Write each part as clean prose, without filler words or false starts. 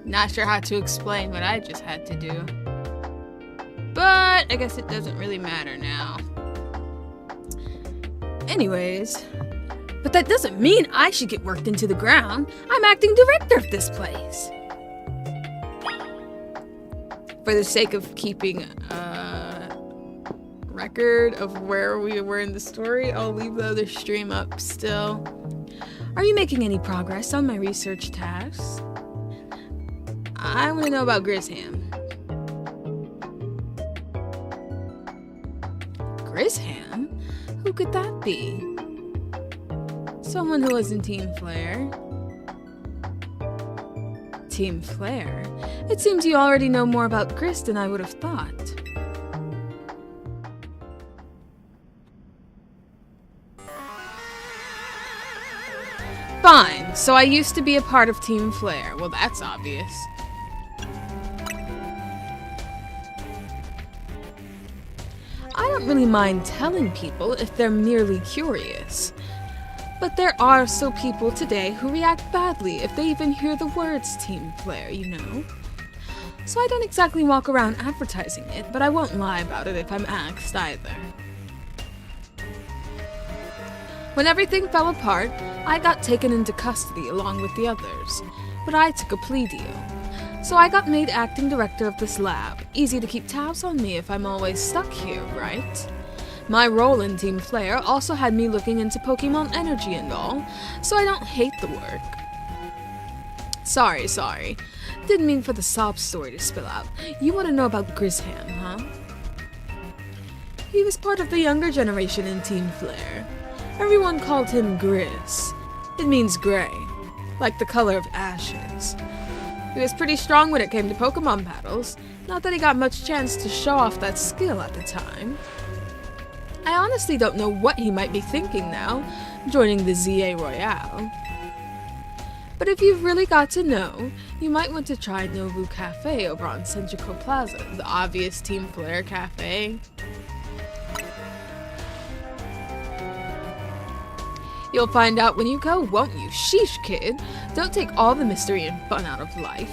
Not sure how to explain what I just had to do. But I guess it doesn't really matter now. Anyways, but that doesn't mean I should get worked into the ground. I'm acting director of this place. For the sake of keeping a record of where we were in the story, I'll leave the other stream up still. Are you making any progress on my research tasks? I want to know about Grisham. Grisham? Who could that be? Someone who was in Team Flare. Team Flare? It seems you already know more about Gris than I would have thought. Fine, so I used to be a part of Team Flare. Well, that's obvious. I don't really mind telling people if they're merely curious. But there are still people today who react badly if they even hear the words Team Flare, you know? So I don't exactly walk around advertising it, but I won't lie about it if I'm asked either. When everything fell apart, I got taken into custody along with the others, but I took a plea deal. So I got made acting director of this lab. Easy to keep tabs on me if I'm always stuck here, right? My role in Team Flare also had me looking into Pokémon energy and all, so I don't hate the work. Sorry. Didn't mean for the sob story to spill out. You want to know about Grisham, huh? He was part of the younger generation in Team Flare. Everyone called him Gris. It means gray, like the color of ashes. He was pretty strong when it came to Pokémon battles, not that he got much chance to show off that skill at the time. I honestly don't know what he might be thinking now, joining the ZA Royale. But if you've really got to know, you might want to try Nobu Cafe over on Senjuko Plaza, the obvious Team Flare cafe. You'll find out when you go, won't you? Sheesh, kid. Don't take all the mystery and fun out of life.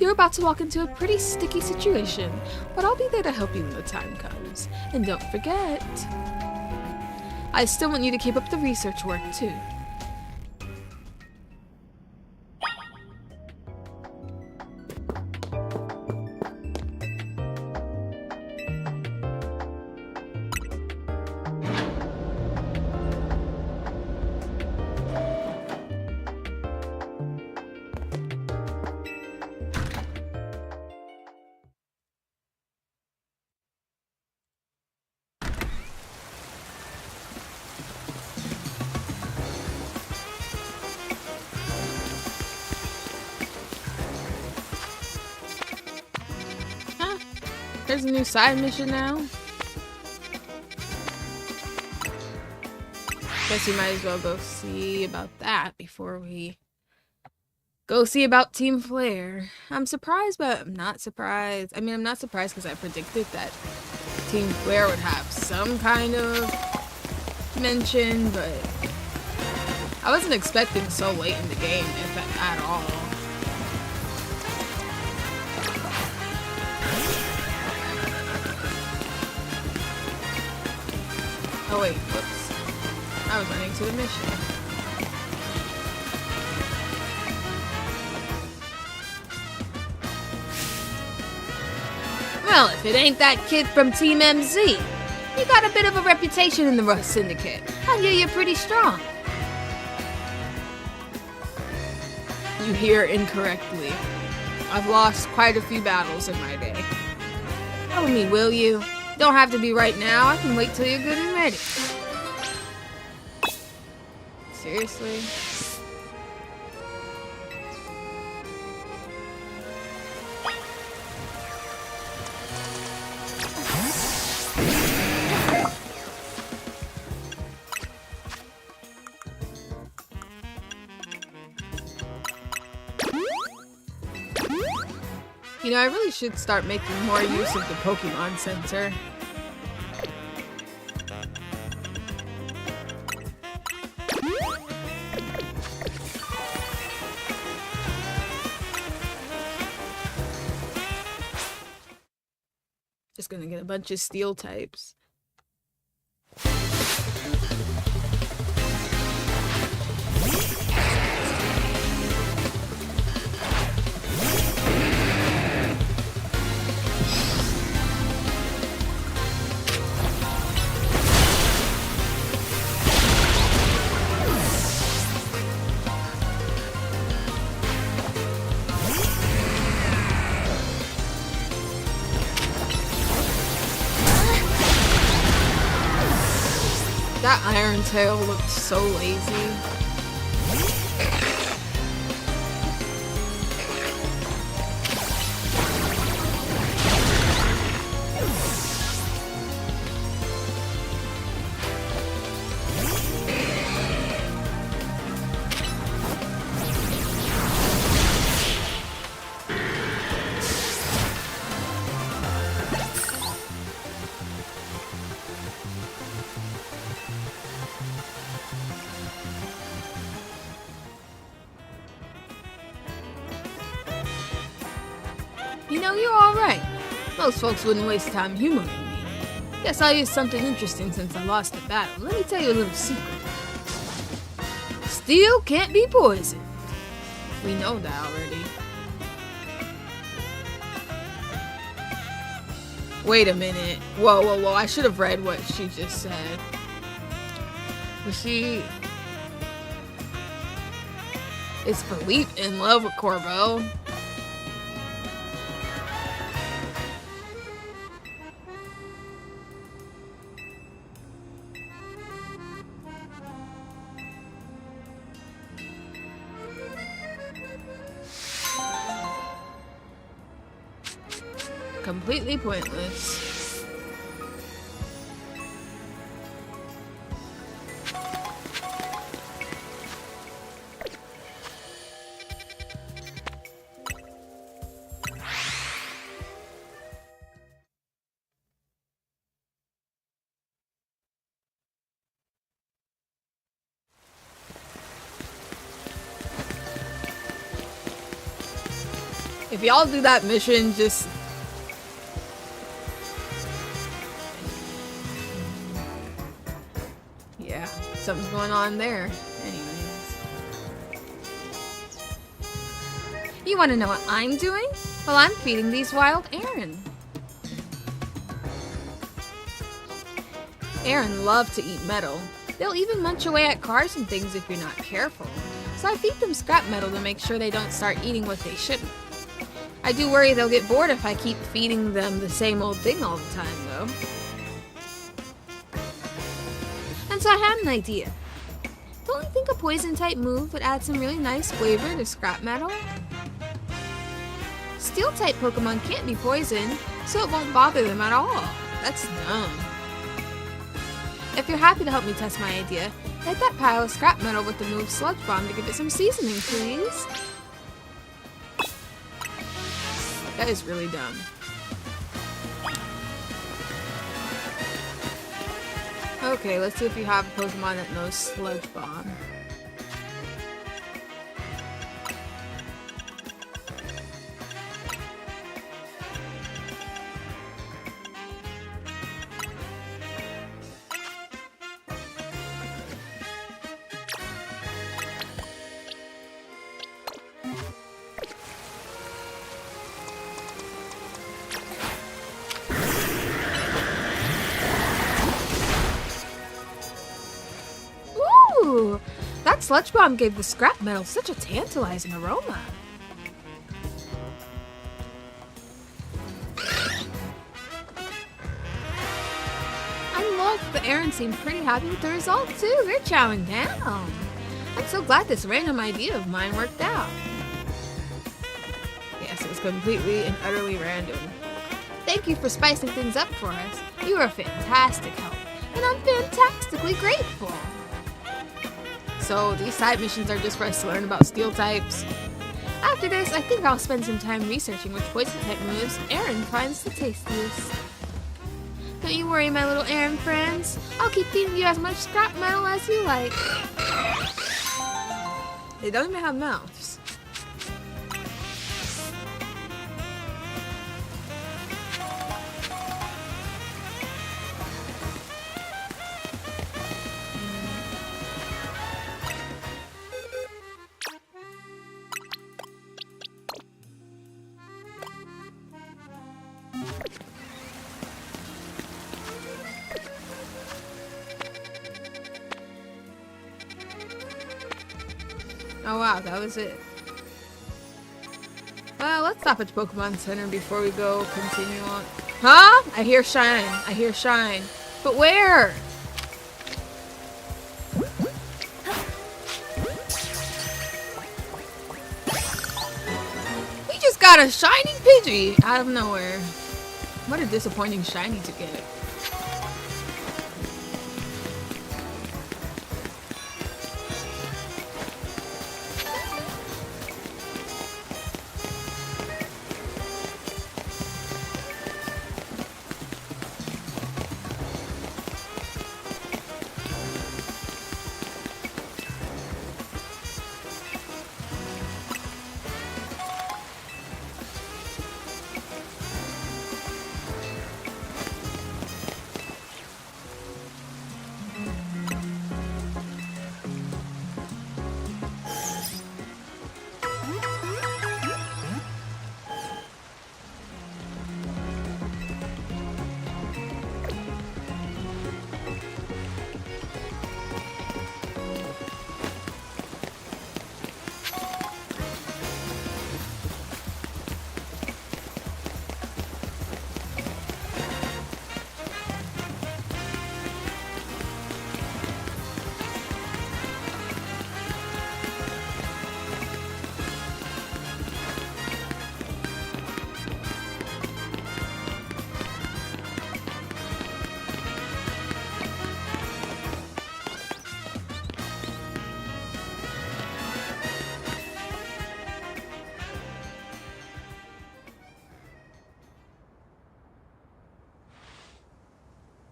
You're about to walk into a pretty sticky situation, but I'll be there to help you when the time comes. And don't forget, I still want you to keep up the research work, too. There's a new side mission now. Guess you might as well go see about that before we go see about Team Flare. I'm surprised, but I'm not surprised. I mean, I'm not surprised because I predicted that Team Flare would have some kind of mention, but I wasn't expecting so late in the game, if at all. Oh wait, whoops. I was running to a mission. Well, if it ain't that kid from Team MZ, you got a bit of a reputation in the Rust Syndicate. I hear you're pretty strong. You hear incorrectly. I've lost quite a few battles in my day. Tell me, will you? Don't have to be right now. I can wait till you're good and ready. Seriously? You know, I really should start making more use of the Pokémon Center. Just gonna get a bunch of steel types. That Iron Tail looked so lazy. You know, you're alright. Most folks wouldn't waste time humoring me. Guess I'll use something interesting since I lost the battle. Let me tell you a little secret. Steel can't be poisoned. We know that already. Wait a minute. Whoa, whoa, whoa. I should have read what she just said. Was she... Is Philippe in love with Corbeau? Completely pointless. If y'all do that mission, just... Yeah, something's going on there. Anyways. You want to know what I'm doing? Well, I'm feeding these wild Aaron. Aaron love to eat metal. They'll even munch away at cars and things if you're not careful. So I feed them scrap metal to make sure they don't start eating what they shouldn't. I do worry they'll get bored if I keep feeding them the same old thing all the time, though. And so I had an idea. Don't you think a poison-type move would add some really nice flavor to scrap metal? Steel-type Pokemon can't be poisoned, so it won't bother them at all. That's dumb. If you're happy to help me test my idea, hit that pile of scrap metal with the move Sludge Bomb to give it some seasoning, please. That is really dumb. Okay, let's see if you have a Pokemon that knows Sludge Bomb. That Sludge Bomb gave the scrap metal such a tantalizing aroma. I love that Aaron seemed pretty happy with the result too. They're chowing down. I'm so glad this random idea of mine worked out. Yes, it was completely and utterly random. Thank you for spicing things up for us. You are a fantastic help, and I'm fantastically grateful. So these side missions are just for us to learn about steel types. After this, I think I'll spend some time researching which poison type moves Aaron finds the tastiest. Don't you worry, my little Aaron friends. I'll keep feeding you as much scrap metal as you like. They don't even have mouths. Oh wow, that was it. Well, let's stop at Pokemon Center before we go continue on. Huh? I hear shine. I hear shine. But where? We just got a shiny Pidgey out of nowhere. What a disappointing shiny to get.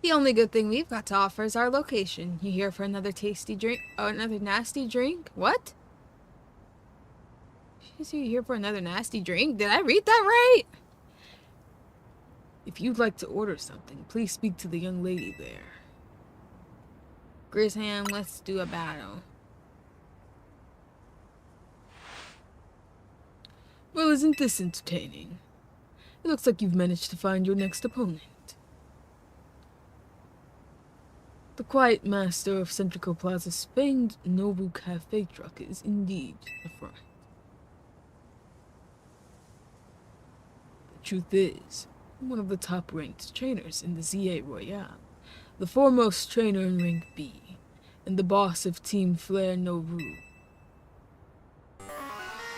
The only good thing we've got to offer is our location. You here for another tasty drink? Oh, another nasty drink? What? Is you here for another nasty drink? Did I read that right? If you'd like to order something, please speak to the young lady there. Grisham, let's do a battle. Well, isn't this entertaining? It looks like you've managed to find your next opponent. The quiet master of Centrico Plaza's famed Nobu Cafe truck is indeed a friend. The truth is, I'm one of the top-ranked trainers in the ZA Royale, the foremost trainer in rank B, and the boss of Team Flare Nobu.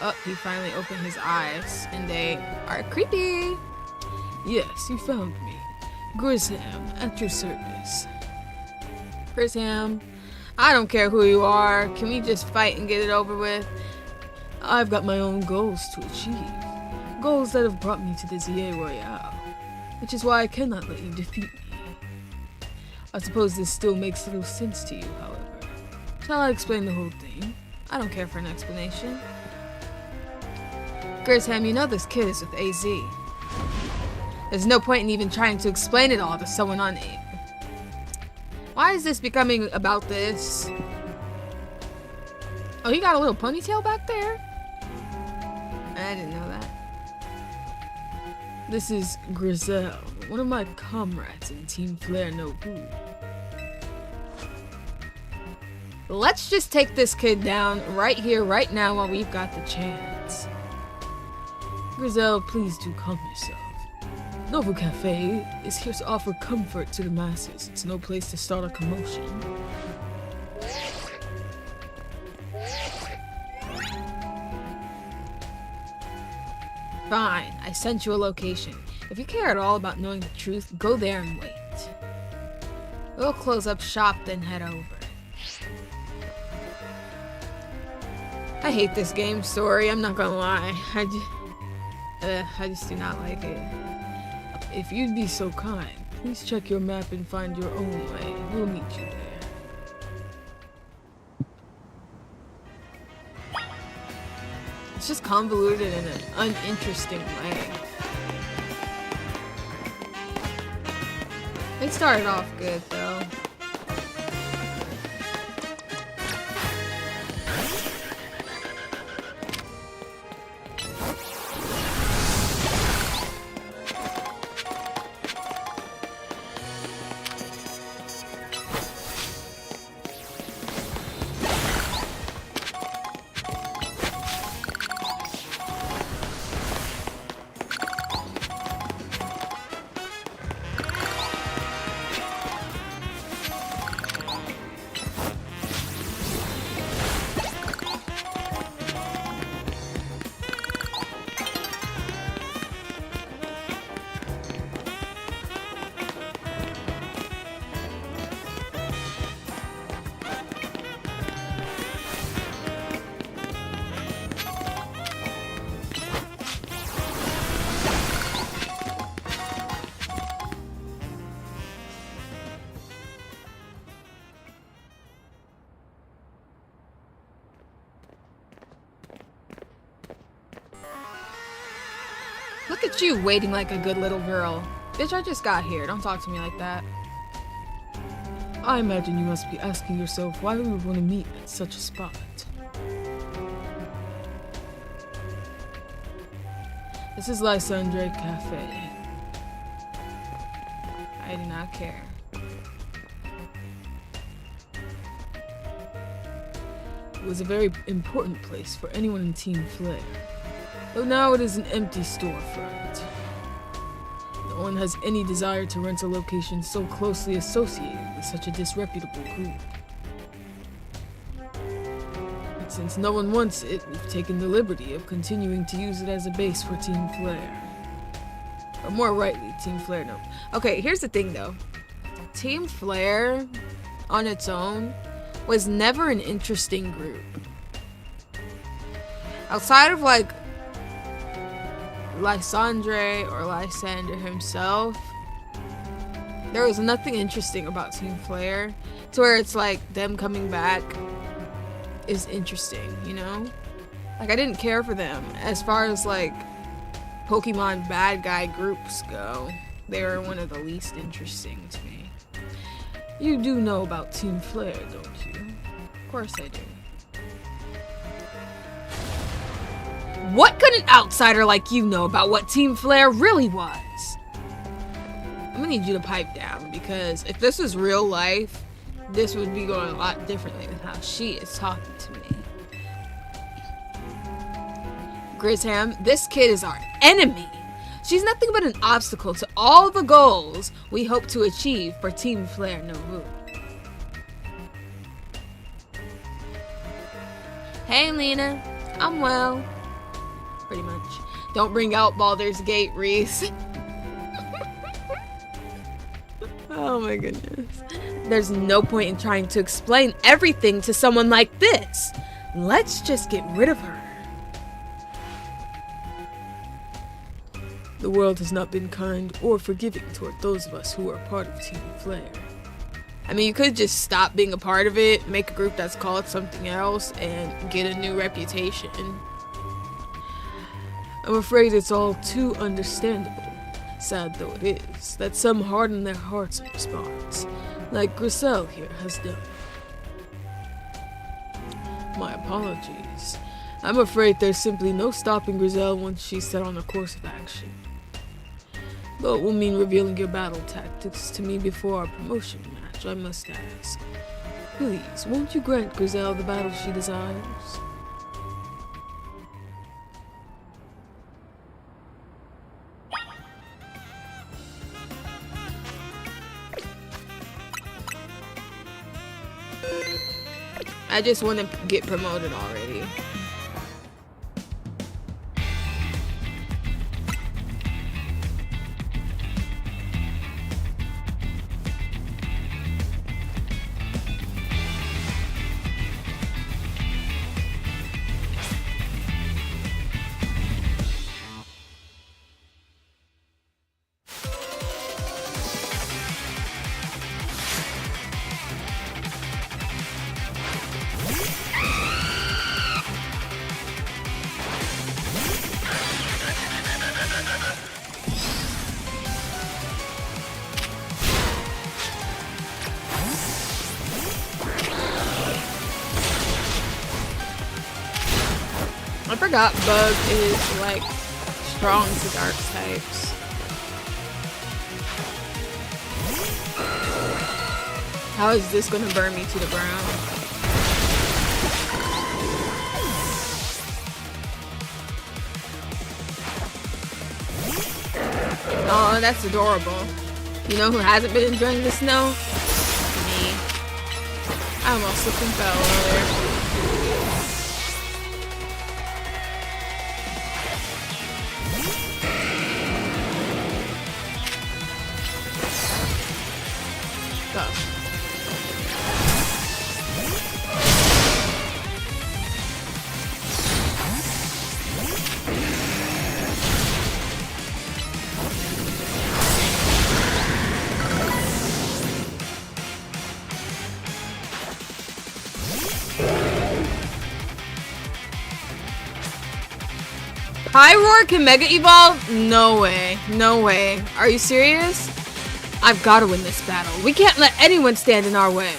Oh, he finally opened his eyes, and they are creepy. Yes, you found me. Grisham, at your service. Grisham, I don't care who you are. Can we just fight and get it over with? I've got my own goals to achieve. Goals that have brought me to the ZA Royale. Which is why I cannot let you defeat me. I suppose this still makes little sense to you, however. Shall I explain the whole thing? I don't care for an explanation. Grisham, you know this kid is with AZ. There's no point in even trying to explain it all to someone on A. Why is this becoming about this? Oh, he got a little ponytail back there? I didn't know that. This is Grizel, one of my comrades in Team Flare Nobu. Let's just take this kid down right here, right now, while we've got the chance. Grizel, please do calm yourself. Nobu Cafe is here to offer comfort to the masses. It's no place to start a commotion. Fine, I sent you a location. If you care at all about knowing the truth, go there and wait. We'll close up shop, then head over. I hate this game, sorry, I'm not gonna lie. I just do not like it. If you'd be so kind, please check your map and find your own way. We'll meet you there. It's just convoluted in an uninteresting way. It started off good, though. Look at you waiting like a good little girl. Bitch, I just got here. Don't talk to me like that. I imagine you must be asking yourself why we would want to meet at such a spot. This is Lysandre Cafe. I do not care. It was a very important place for anyone in Team Flare. Though now it is an empty storefront. No one has any desire to rent a location so closely associated with such a disreputable group. But since no one wants it, we've taken the liberty of continuing to use it as a base for Team Flare. Or more rightly, Team Flare, no. Okay, here's the thing though. Team Flare, on its own, was never an interesting group. Outside of like Lysandre or Lysander himself, there was nothing interesting about Team Flare to where it's like them coming back is interesting, you know? Like I didn't care for them as far as like Pokemon bad guy groups go. They were one of the least interesting to me. You do know about Team Flare, don't you? Of course I do. What could an outsider like you know about what Team Flare really was? I'm gonna need you to pipe down, because if this was real life, this would be going a lot differently than how she is talking to me. Grisham, this kid is our enemy. She's nothing but an obstacle to all the goals we hope to achieve for Team Flare Novu. Hey Lena, I'm well. Pretty much. Don't bring out Baldur's Gate, Riis. Oh my goodness. There's no point in trying to explain everything to someone like this. Let's just get rid of her. The world has not been kind or forgiving toward those of us who are part of Team Flare. I mean, you could just stop being a part of it, make a group that's called something else, and get a new reputation. I'm afraid it's all too understandable, sad though it is, that some harden their hearts in response, like Griselle here has done. My apologies. I'm afraid there's simply no stopping Griselle once she's set on a course of action. Though it will mean revealing your battle tactics to me before our promotion match, I must ask. Please, won't you grant Griselle the battle she desires? I just want to get promoted already. I forgot Bug is like strong to dark types. How is this gonna burn me to the ground? Oh, that's adorable. You know who hasn't been enjoying the snow? Me. I almost slipped and fell earlier. Pyroar can Mega Evolve? No way. No way. Are you serious? I've got to win this battle. We can't let anyone stand in our way.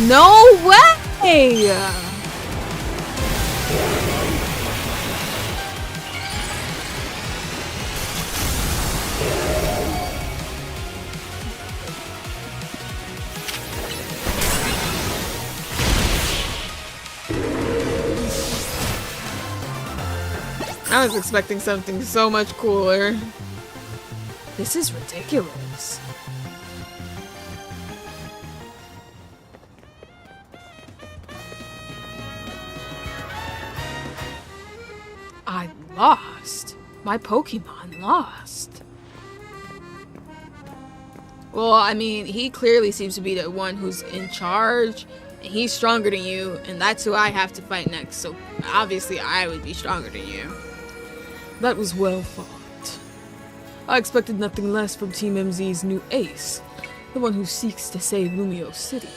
No way! I was expecting something so much cooler. This is ridiculous. I lost. My Pokemon lost. Well, I mean, he clearly seems to be the one who's in charge. And he's stronger than you, and that's who I have to fight next. So obviously I would be stronger than you. That was well fought. I expected nothing less from Team MZ's new ace, the one who seeks to save Lumiose City.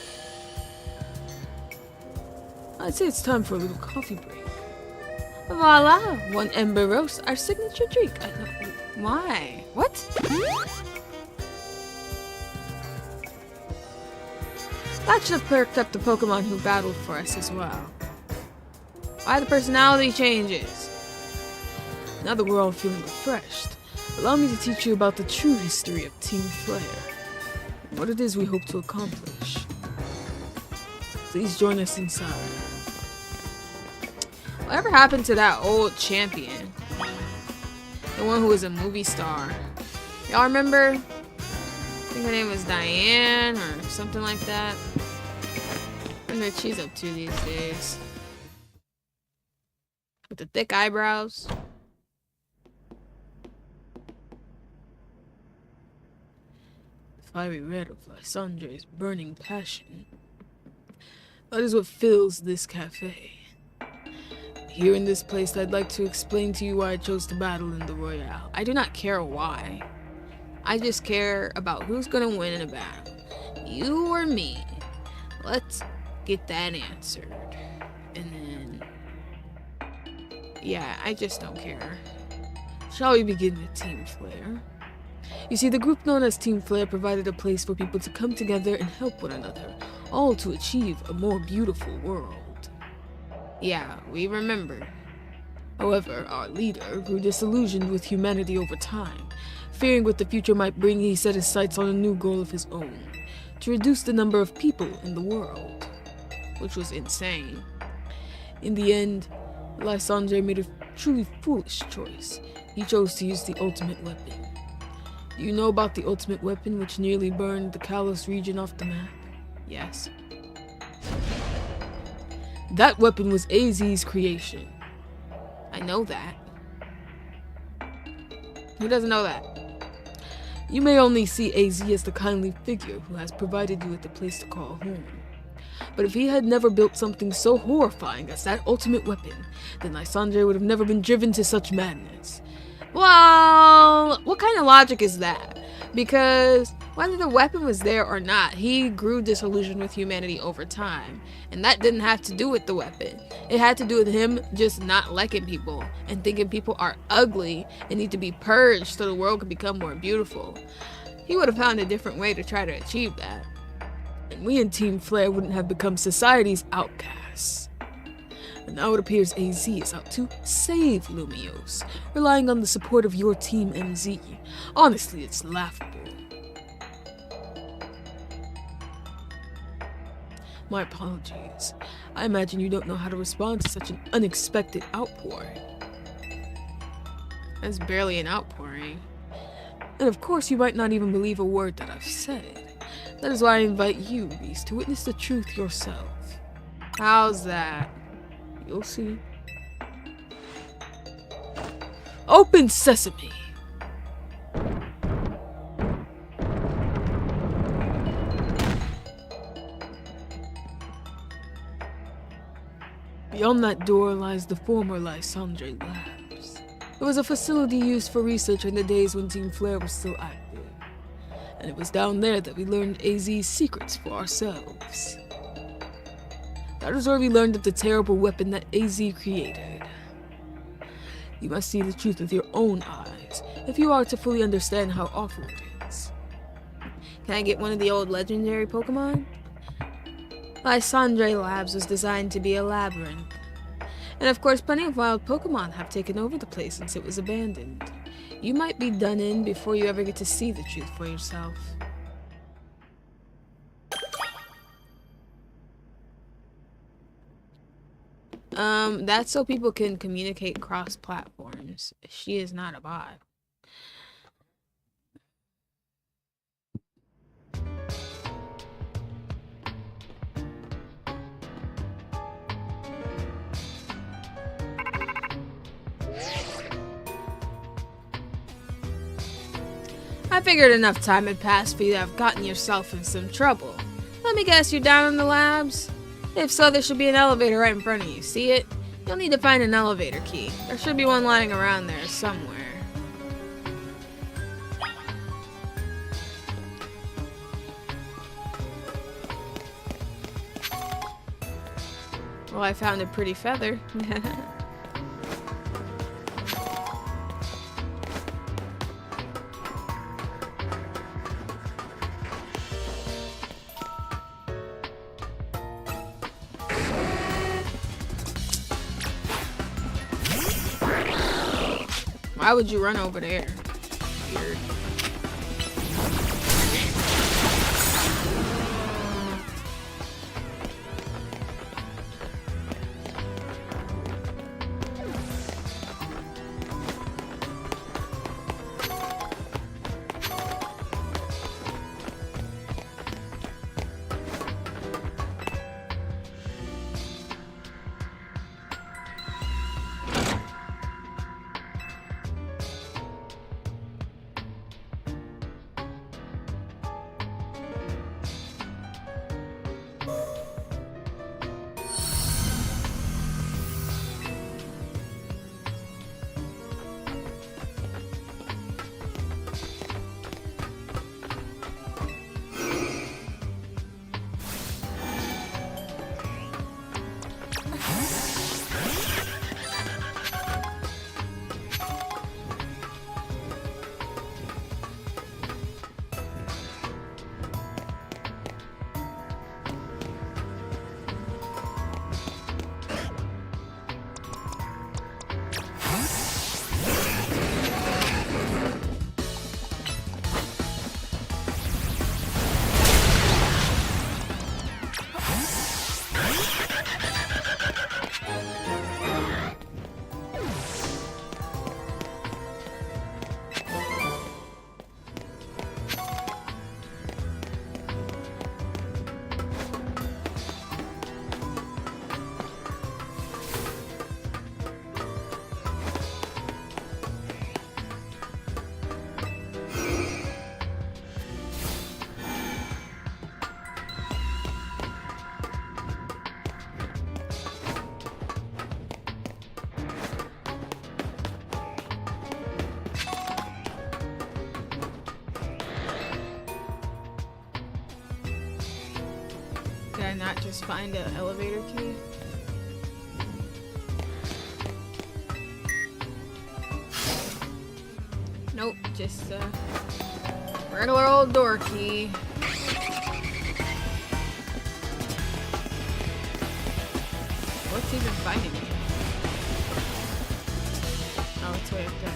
I'd say it's time for a little coffee break. Voila! One Ember Roast, our signature drink. Why? What? That should have perked up the Pokemon who battled for us as well. Why the personality changes? Now that we're all feeling refreshed, allow me to teach you about the true history of Team Flare, and what it is we hope to accomplish. Please join us inside. Whatever happened to that old champion? The one who was a movie star. Y'all remember? I think her name was Diane or something like that. I wonder what she's up to these days. With the thick eyebrows. Fiery red of Lysandre's burning passion. That is what fills this cafe. Here in this place, I'd like to explain to you why I chose to battle in the Royale. I do not care why. I just care about who's gonna win in a battle. You or me. Let's get that answered. And then... yeah, I just don't care. Shall we begin with Team Flare? You see, the group known as Team Flare provided a place for people to come together and help one another, all to achieve a more beautiful world. Yeah, we remember. However, our leader grew disillusioned with humanity over time. Fearing what the future might bring, he set his sights on a new goal of his own, to reduce the number of people in the world, which was insane. In the end, Lysandre made a truly foolish choice. He chose to use the ultimate weapon. Do you know about the ultimate weapon which nearly burned the Kalos region off the map? Yes. That weapon was AZ's creation. I know that. Who doesn't know that? You may only see AZ as the kindly figure who has provided you with a place to call home. But if he had never built something so horrifying as that ultimate weapon, then Lysandre would have never been driven to such madness. Well, what kind of logic is that? Because whether the weapon was there or not, he grew disillusioned with humanity over time. And that didn't have to do with the weapon. It had to do with him just not liking people and thinking people are ugly and need to be purged so the world could become more beautiful. He would have found a different way to try to achieve that. And we in Team Flare wouldn't have become society's outcasts. And now it appears AZ is out to save Lumiose, relying on the support of your Team MZ. Honestly, it's laughable. My apologies. I imagine you don't know how to respond to such an unexpected outpouring. That's barely an outpouring. And of course, you might not even believe a word that I've said. That is why I invite you, Riis, to witness the truth yourself. How's that? You'll see. Open sesame! Beyond that door lies the former Lysandre Labs. It was a facility used for research in the days when Team Flare was still active. And it was down there that we learned AZ's secrets for ourselves. That is where we learned of the terrible weapon that AZ created. You must see the truth with your own eyes, if you are to fully understand how awful it is. Can I get one of the old legendary Pokémon? Lysandre Labs was designed to be a labyrinth. And of course, plenty of wild Pokémon have taken over the place since it was abandoned. You might be done in before you ever get to see the truth for yourself. That's so people can communicate cross-platforms. She is not a bot. I figured enough time had passed for you to have gotten yourself in some trouble. Let me guess, you're down in the labs? If so, there should be an elevator right in front of you. See it? You'll need to find an elevator key. There should be one lying around there somewhere. Well, I found a pretty feather. Why would you run over there? Weird. Did I not just find an elevator key? Nope, just a regular old door key. What's even finding me? Oh, it's way up there.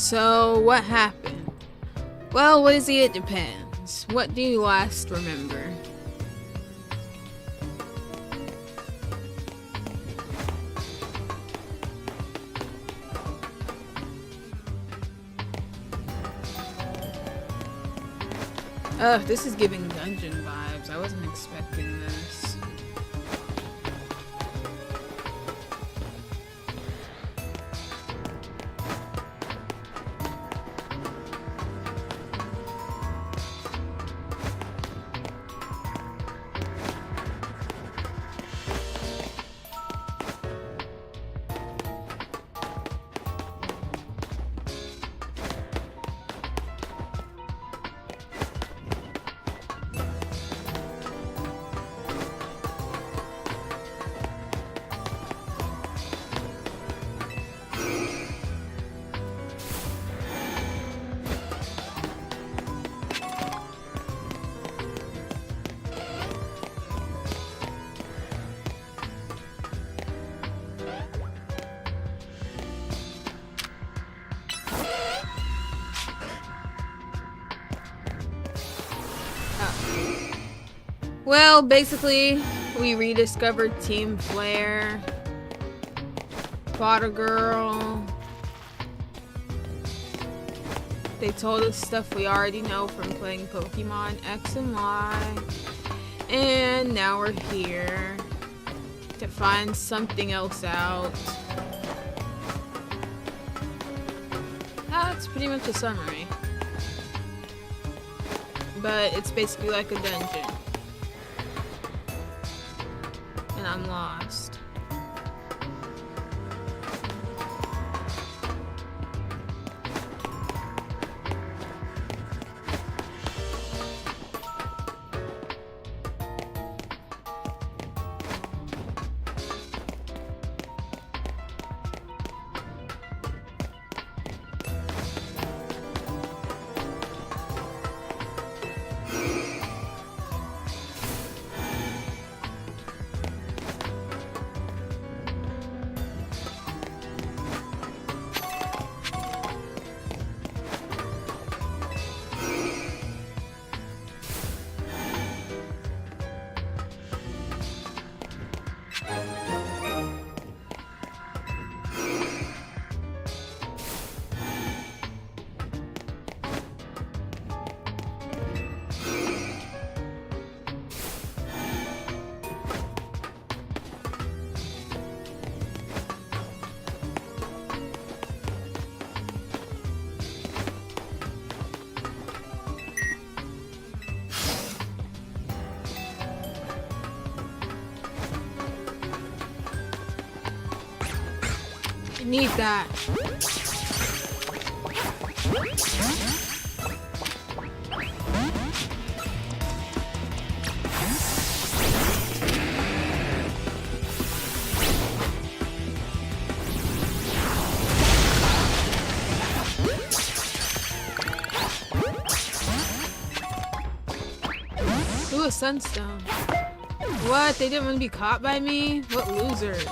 So, what happened? Well, what is it depends. What do you last remember? Ugh, this is giving dungeon vibes. I wasn't expecting this. Well, basically, we rediscovered Team Flare, fought a girl. They told us stuff we already know from playing Pokemon X and Y. And now we're here to find something else out. That's pretty much a summary. But it's basically like a dungeon. And I'm lost. I need that. Ooh, a sunstone. What? They didn't want to be caught by me? What losers?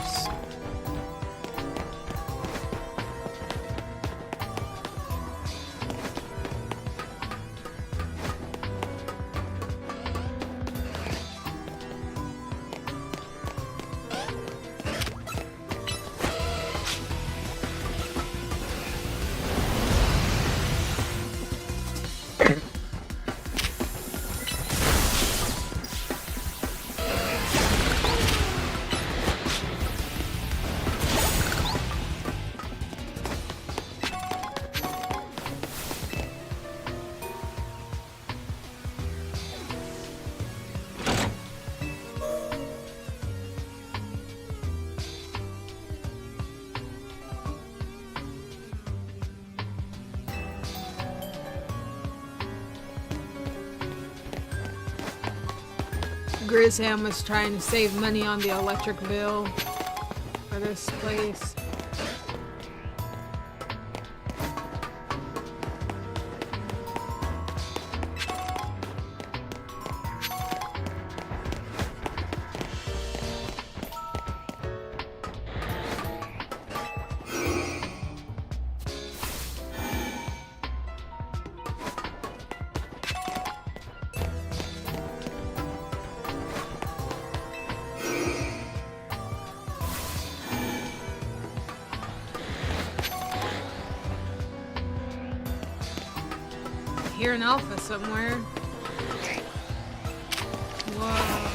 Grisham was trying to save money on the electric bill for this place. hear an alpha somewhere. Whoa.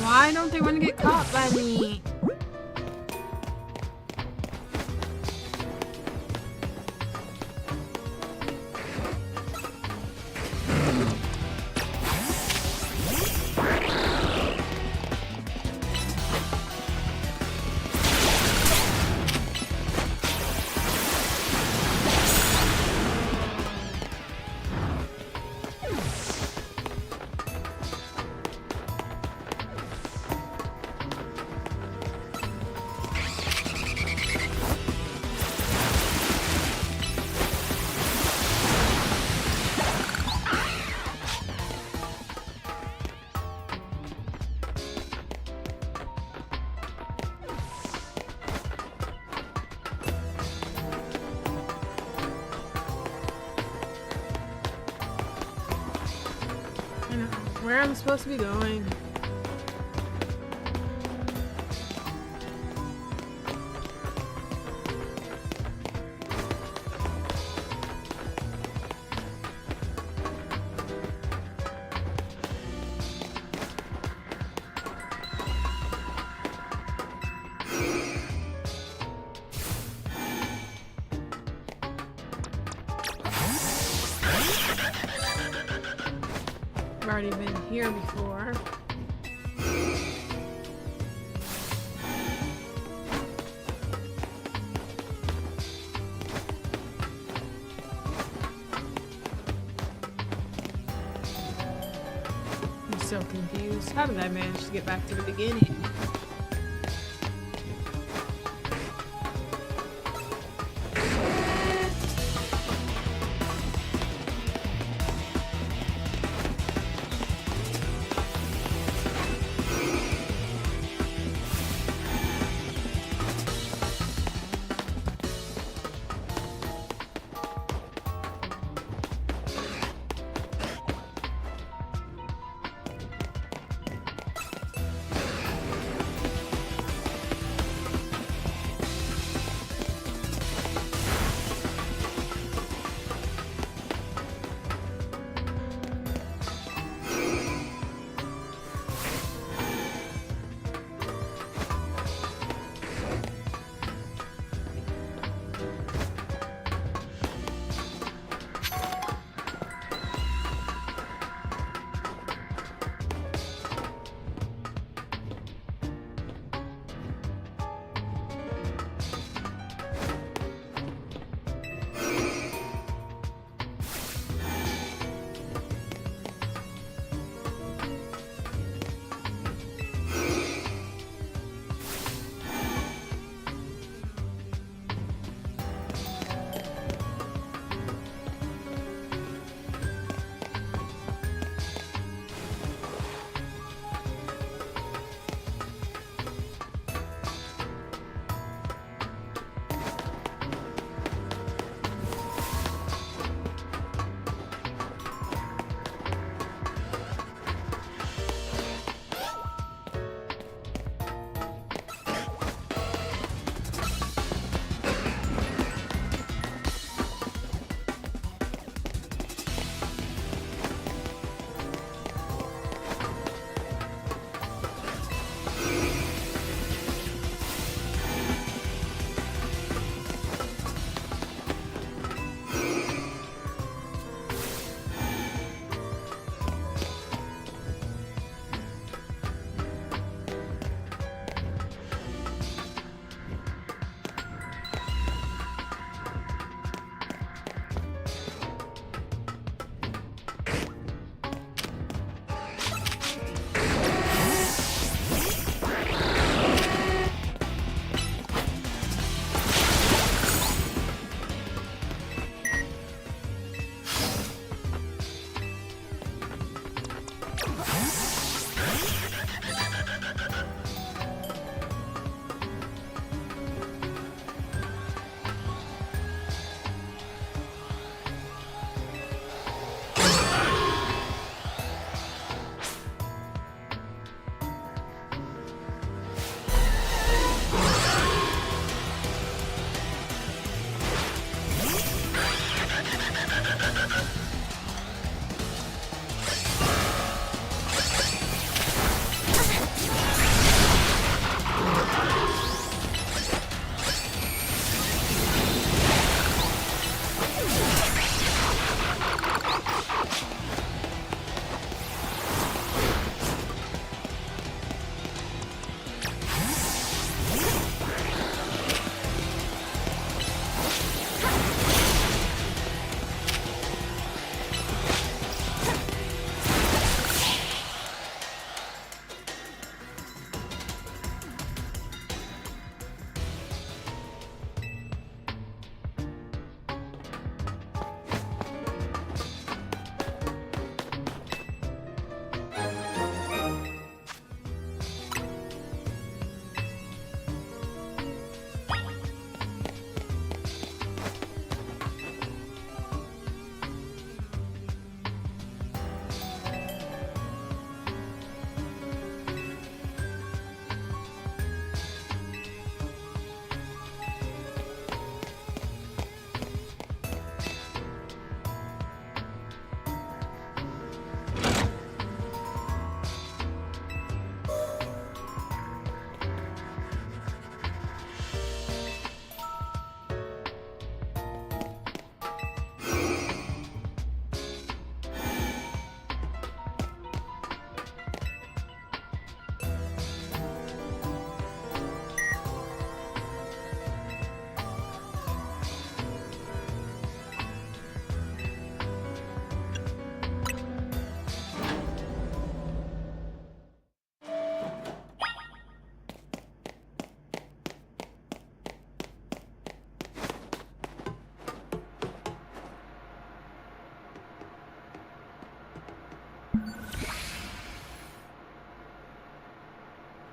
Why don't they want to get caught by me? Where I'm supposed to be going. I've already been here before. I'm so confused. How did I manage to get back to the beginning?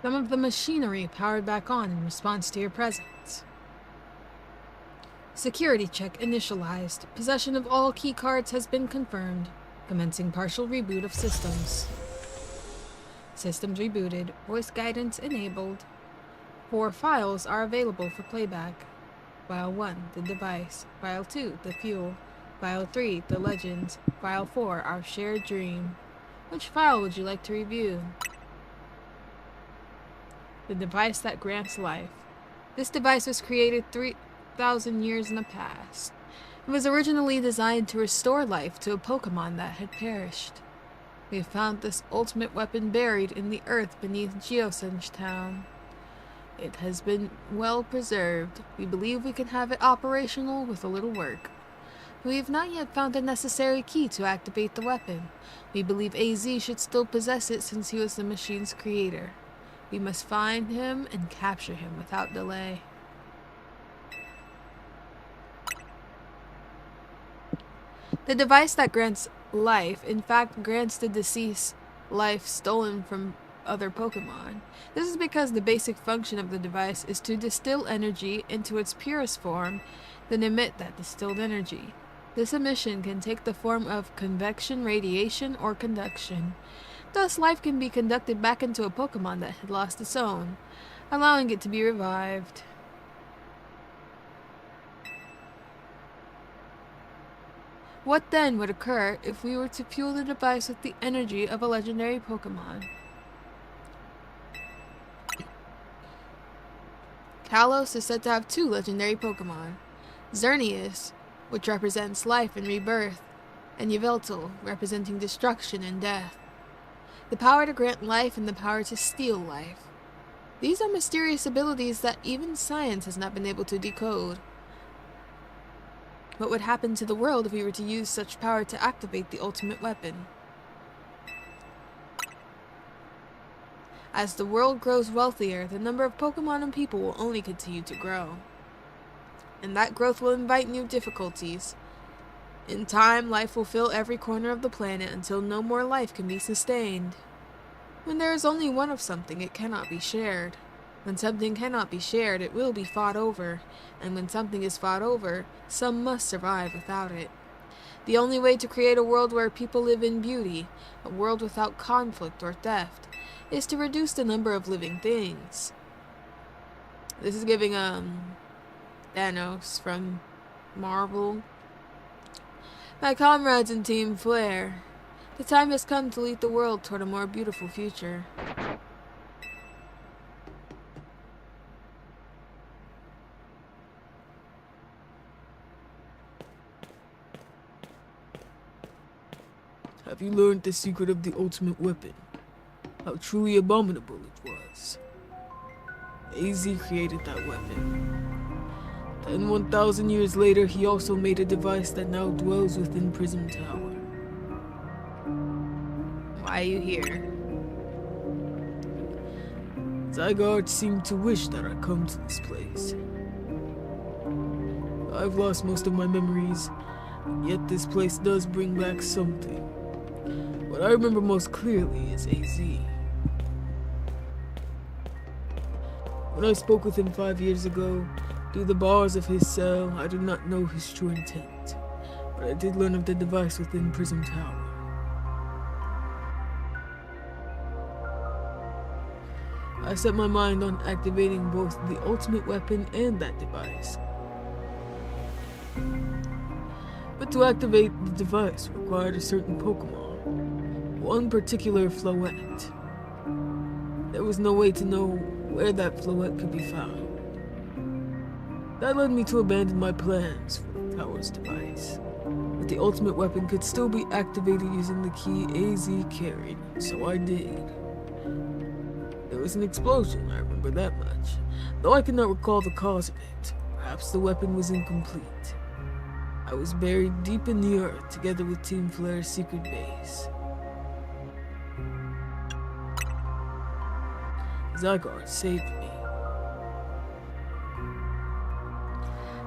Some of the machinery powered back on in response to your presence. Security check initialized. Possession of all key cards has been confirmed. Commencing partial reboot of systems. Systems rebooted. Voice guidance enabled. 4 files are available for playback. File 1, the device. File 2, the fuel. File 3, the legends. File 4, our shared dream. Which file would you like to review? The device that grants life. This device was created 3,000 years in the past. It was originally designed to restore life to a Pokémon that had perished. We have found this ultimate weapon buried in the earth beneath Geosenge Town. It has been well preserved. We believe we can have it operational with a little work. We have not yet found the necessary key to activate the weapon. We believe AZ should still possess it since he was the machine's creator. We must find him and capture him without delay. The device that grants life, in fact, grants the deceased life stolen from other Pokémon. This is because the basic function of the device is to distill energy into its purest form, then emit that distilled energy. This emission can take the form of convection, radiation, or conduction. Thus, life can be conducted back into a Pokémon that had lost its own, allowing it to be revived. What then would occur if we were to fuel the device with the energy of a legendary Pokémon? Kalos is said to have 2 legendary Pokémon. Xerneas, which represents life and rebirth, and Yveltal, representing destruction and death. The power to grant life and the power to steal life. These are mysterious abilities that even science has not been able to decode. What would happen to the world if we were to use such power to activate the ultimate weapon? As the world grows wealthier, the number of Pokémon and people will only continue to grow. And that growth will invite new difficulties. In time, life will fill every corner of the planet until no more life can be sustained. When there is only one of something, it cannot be shared. When something cannot be shared, it will be fought over. And when something is fought over, some must survive without it. The only way to create a world where people live in beauty, a world without conflict or theft, is to reduce the number of living things. This is giving, Thanos from Marvel. My comrades in Team Flare, the time has come to lead the world toward a more beautiful future. Have you learned the secret of the ultimate weapon? How truly abominable it was. AZ created that weapon. Then 1,000 years later, he also made a device that now dwells within Prism Tower. Why are you here? Zygarde seemed to wish that I come to this place. I've lost most of my memories, yet this place does bring back something. What I remember most clearly is AZ. When I spoke with him 5 years ago, through the bars of his cell, I did not know his true intent, but I did learn of the device within Prism Tower. I set my mind on activating both the ultimate weapon and that device. But to activate the device required a certain Pokémon. One particular Floette. There was no way to know where that Floette could be found. That led me to abandon my plans for the tower's device. But the ultimate weapon could still be activated using the key AZ carried, so I did. There was an explosion, I remember that much, though I could not recall the cause of it. Perhaps the weapon was incomplete. I was buried deep in the earth together with Team Flare's secret base. Zygarde saved me.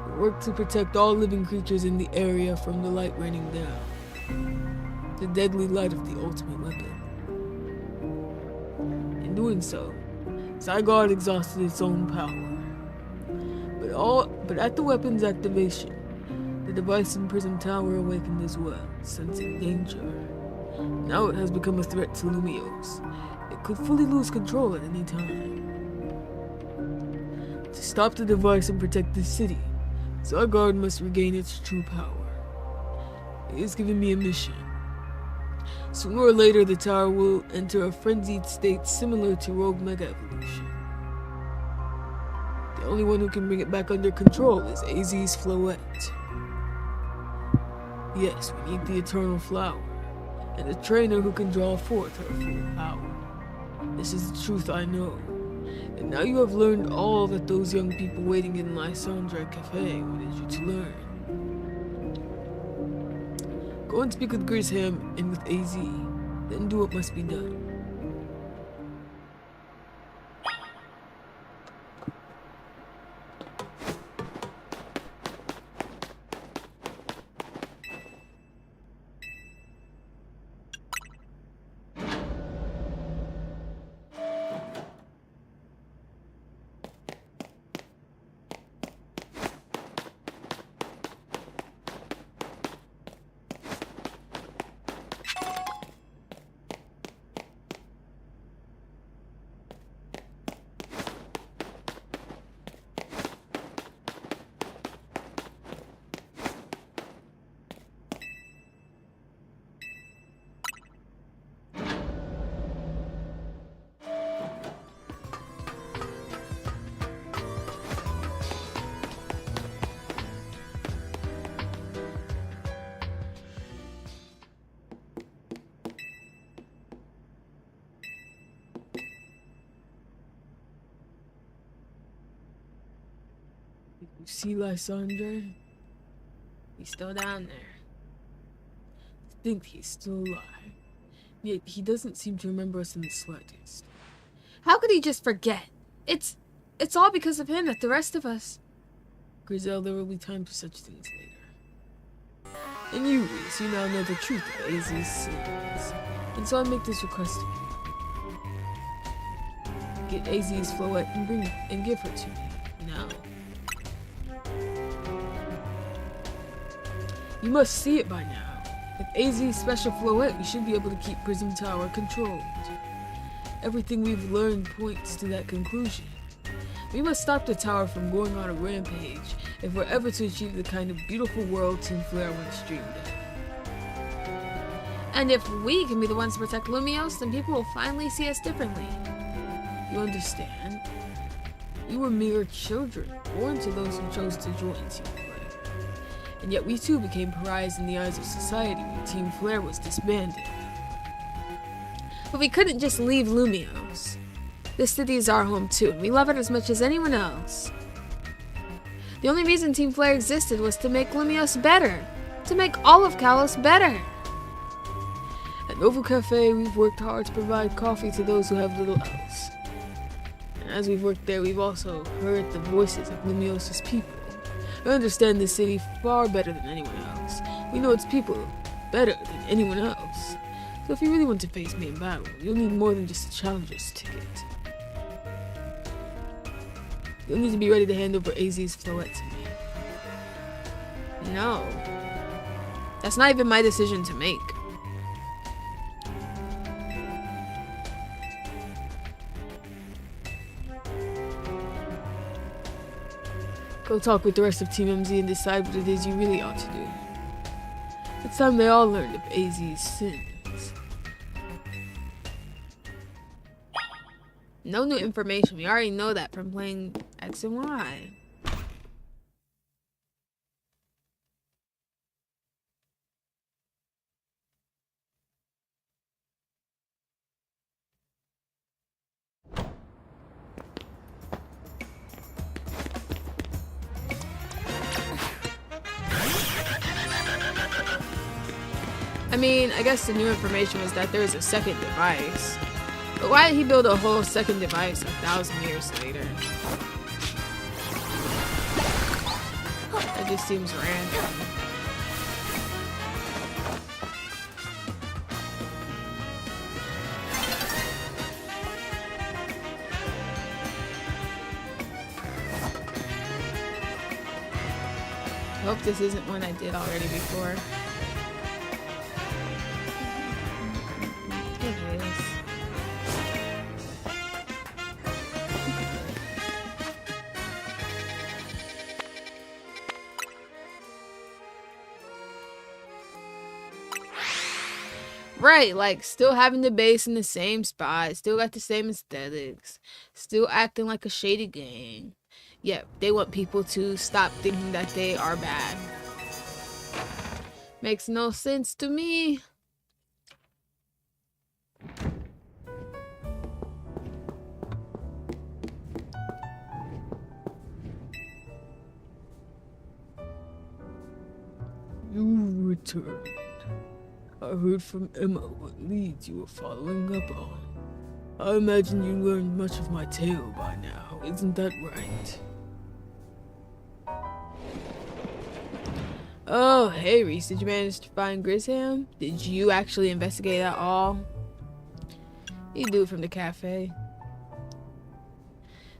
We worked to protect all living creatures in the area from the light raining down. The deadly light of the ultimate weapon. In doing so, Zygarde exhausted its own power. But at the weapon's activation, the device in Prism Tower awakened as well, sensing danger. Now it has become a threat to Lumiose. It could fully lose control at any time. To stop the device and protect the city, Zygarde must regain its true power. It has given me a mission. Sooner or later, the tower will enter a frenzied state similar to Rogue Mega Evolution. The only one who can bring it back under control is AZ's Floette. Yes, we need the Eternal Flower, and a trainer who can draw forth her full power. This is the truth I know, and now you have learned all that those young people waiting in Lysandra Cafe wanted you to learn. Go and speak with Grisham and with AZ, then do what must be done. Did you see Lysandra? He's still down there. I think he's still alive. Yet he doesn't seem to remember us in the slightest. How could he just forget? It's all because of him that the rest of us... Grizel, there will be time for such things later. And you, Riis, you now know the truth of AZ's sins. And so I make this request of you. Get AZ's Floette and bring and give her to me. Now. You must see it by now. With AZ's special Floette, we should be able to keep Prism Tower controlled. Everything we've learned points to that conclusion. We must stop the tower from going on a rampage if we're ever to achieve the kind of beautiful world Team Flare once dreamed of. And if we can be the ones to protect Lumiose, then people will finally see us differently. You understand? You were mere children, born to those who chose to join Team Flare. And yet we too became pariahs in the eyes of society when Team Flare was disbanded. But we couldn't just leave Lumiose. This city is our home too, and we love it as much as anyone else. The only reason Team Flare existed was to make Lumiose better. To make all of Kalos better. At Novo Cafe, we've worked hard to provide coffee to those who have little else. And as we've worked there, we've also heard the voices of Lumiose's people. We understand this city far better than anyone else. We know its people better than anyone else. So if you really want to face me in battle, you'll need more than just a challenger's ticket. You'll need to be ready to hand over AZ's Floette to me. No. That's not even my decision to make. Go talk with the rest of Team MZ and decide what it is you really ought to do. It's time they all learned of AZ's sins. No new information. We already know that from playing X and Y. I mean, I guess the new information was that there is a second device. But why did he build a whole second device 1,000 years later? That just seems random. I hope this isn't one I did already before. It is. Right, like still having the base in the same spot, still got the same aesthetics, still acting like a shady gang. Yep, they want people to stop thinking that they are bad. Makes no sense to me. You returned. I heard from Emma what leads you were following up on. I imagine you learned much of my tale by now, isn't that right? Oh, hey Riis, did you manage to find Grisham? Did you actually investigate at all? You do it from the cafe.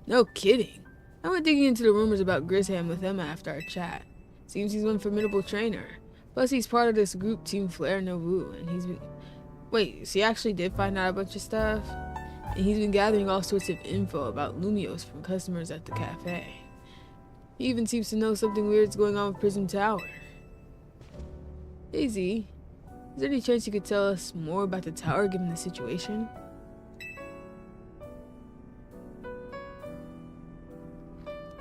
No kidding. I went digging into the rumors about Grisham with Emma after our chat. Seems he's one formidable trainer. Plus he's part of this group Team Flare Novu, and he's been... Wait, so he actually did find out a bunch of stuff? And he's been gathering all sorts of info about Lumiose from customers at the cafe. He even seems to know something weird's going on with Prism Tower. Hey Z, is there any chance you could tell us more about the tower given the situation?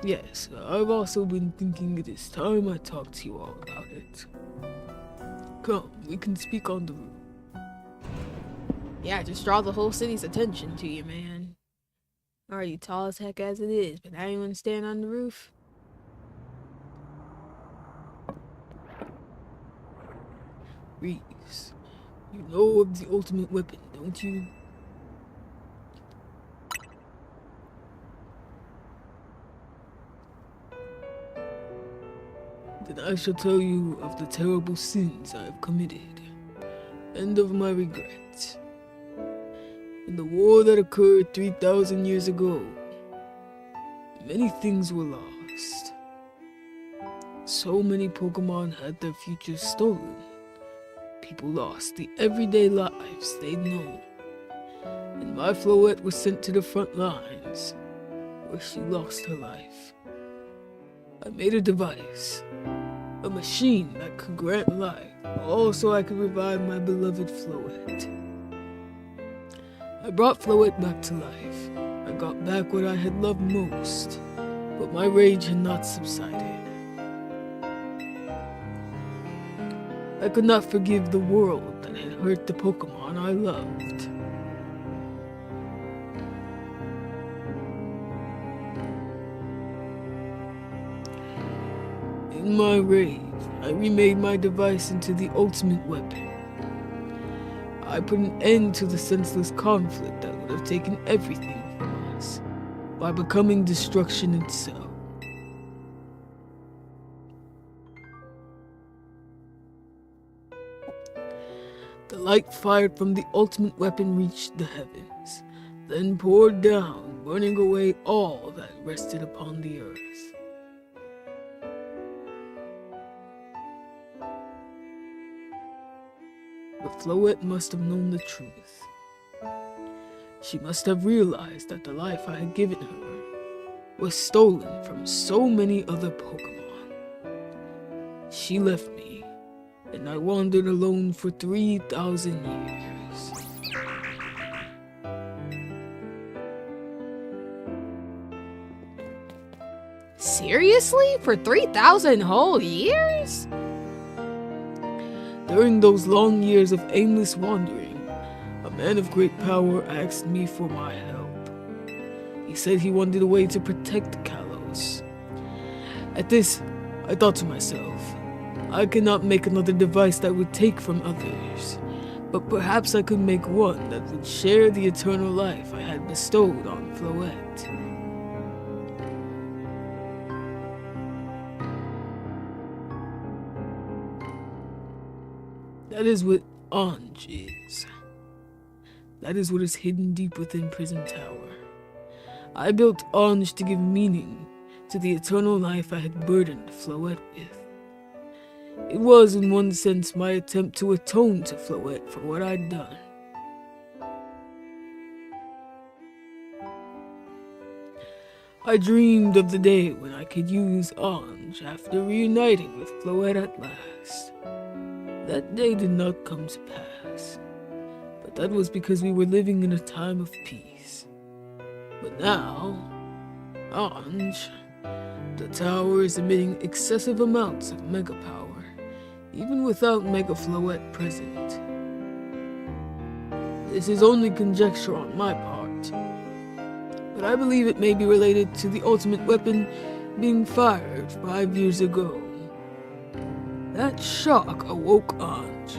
Yes, I've also been thinking it is time I talk to you all about it. Come, we can speak on the roof. Yeah, just draw the whole city's attention to you, man. Already tall as heck as it is, but now you want to stand on the roof? Riis, you know of the ultimate weapon, don't you? Then I shall tell you of the terrible sins I have committed, and of my regrets. In the war that occurred 3,000 years ago, many things were lost. So many Pokémon had their futures stolen. People lost the everyday lives they'd known. And my Floette was sent to the front lines, where she lost her life. I made a device, a machine that could grant life, all so I could revive my beloved Floette. I brought Floette back to life. I got back what I had loved most, but my rage had not subsided. I could not forgive the world that had hurt the Pokémon I loved. In my rage, I remade my device into the ultimate weapon. I put an end to the senseless conflict that would have taken everything from us by becoming destruction itself. The light fired from the ultimate weapon reached the heavens, then poured down, burning away all that rested upon the earth. But Floette must have known the truth. She must have realized that the life I had given her was stolen from so many other Pokémon. She left me, and I wandered alone for 3,000 years. Seriously? For 3,000 whole years? During those long years of aimless wandering, a man of great power asked me for my help. He said he wanted a way to protect Kalos. At this, I thought to myself, I cannot make another device that would take from others, but perhaps I could make one that would share the eternal life I had bestowed on Floette. That is what Ange is. That is what is hidden deep within Prison Tower. I built Ange to give meaning to the eternal life I had burdened Floette with. It was, in one sense, my attempt to atone to Floette for what I'd done. I dreamed of the day when I could use Ange after reuniting with Floette at last. That day did not come to pass, but that was because we were living in a time of peace. But now, Ange, the tower is emitting excessive amounts of mega power, even without Mega Floette present. This is only conjecture on my part, but I believe it may be related to the ultimate weapon being fired 5 years ago. That shock awoke Ange,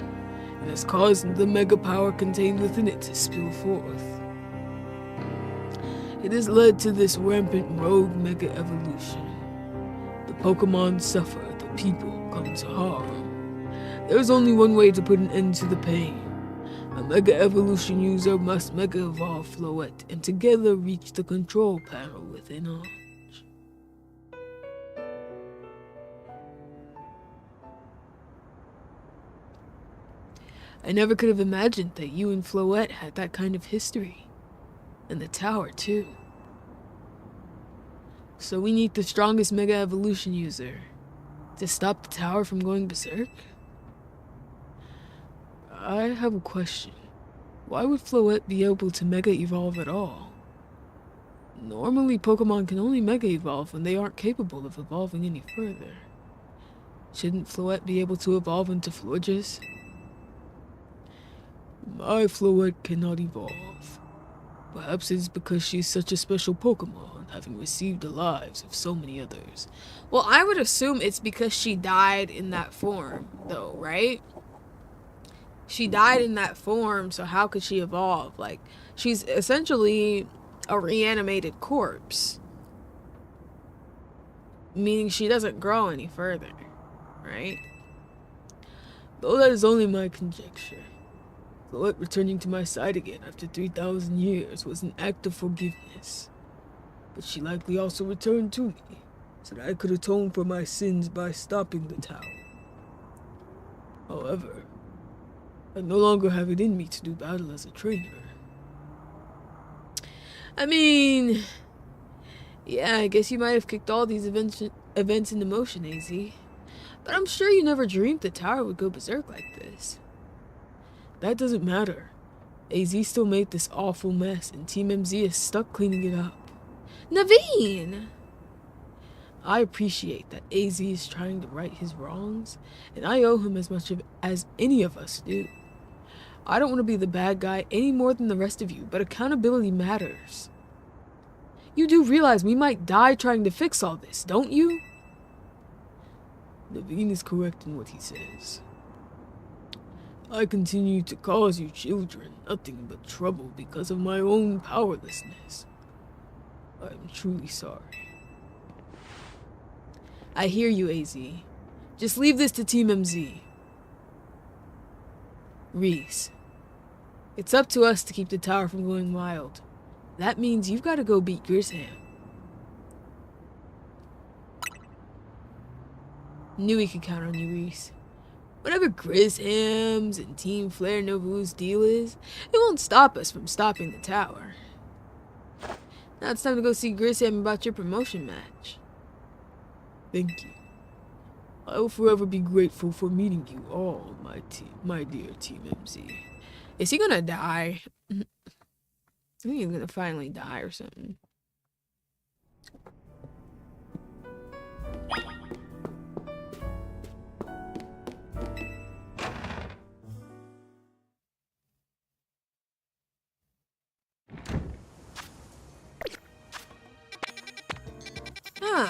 and has caused the mega power contained within it to spill forth. It has led to this rampant rogue mega evolution. The Pokémon suffer, the people come to harm. There is only one way to put an end to the pain. A mega evolution user must mega evolve Floette and together reach the control panel within Ange. I never could have imagined that you and Floette had that kind of history. And the tower, too. So we need the strongest Mega Evolution user to stop the tower from going berserk? I have a question. Why would Floette be able to Mega Evolve at all? Normally, Pokemon can only Mega Evolve when they aren't capable of evolving any further. Shouldn't Floette be able to evolve into Florges? My Floette cannot evolve. Perhaps it's because she's such a special Pokemon, having received the lives of so many others. Well, I would assume it's because she died in that form, though, right? She died in that form, so how could she evolve? Like, she's essentially a reanimated corpse. Meaning she doesn't grow any further. right? Though that is only my conjecture. Floette returning to my side again after 3,000 years was an act of forgiveness. But she likely also returned to me, so that I could atone for my sins by stopping the tower. However, I no longer have it in me to do battle as a trainer. I mean, yeah, I guess you might have kicked all these events into motion, AZ. But I'm sure you never dreamed the tower would go berserk like this. That doesn't matter. AZ still made this awful mess, and Team MZ is stuck cleaning it up. Naveen! I appreciate that AZ is trying to right his wrongs, and I owe him as much as any of us do. I don't want to be the bad guy any more than the rest of you, but accountability matters. You do realize we might die trying to fix all this, don't you? Naveen is correct in what he says. I continue to cause you children nothing but trouble because of my own powerlessness. I am truly sorry. I hear you, AZ. Just leave this to Team MZ. Riis, it's up to us to keep the tower from going wild. That means you've got to go beat Grisham. Knew we could count on you, Riis. Whatever Grisham's and Team Flare Novu's deal is, it won't stop us from stopping the tower. Now it's time to go see Grisham about your promotion match. Thank you. I will forever be grateful for meeting you all, my dear Team MZ. Is he gonna die? I think he's gonna finally die or something.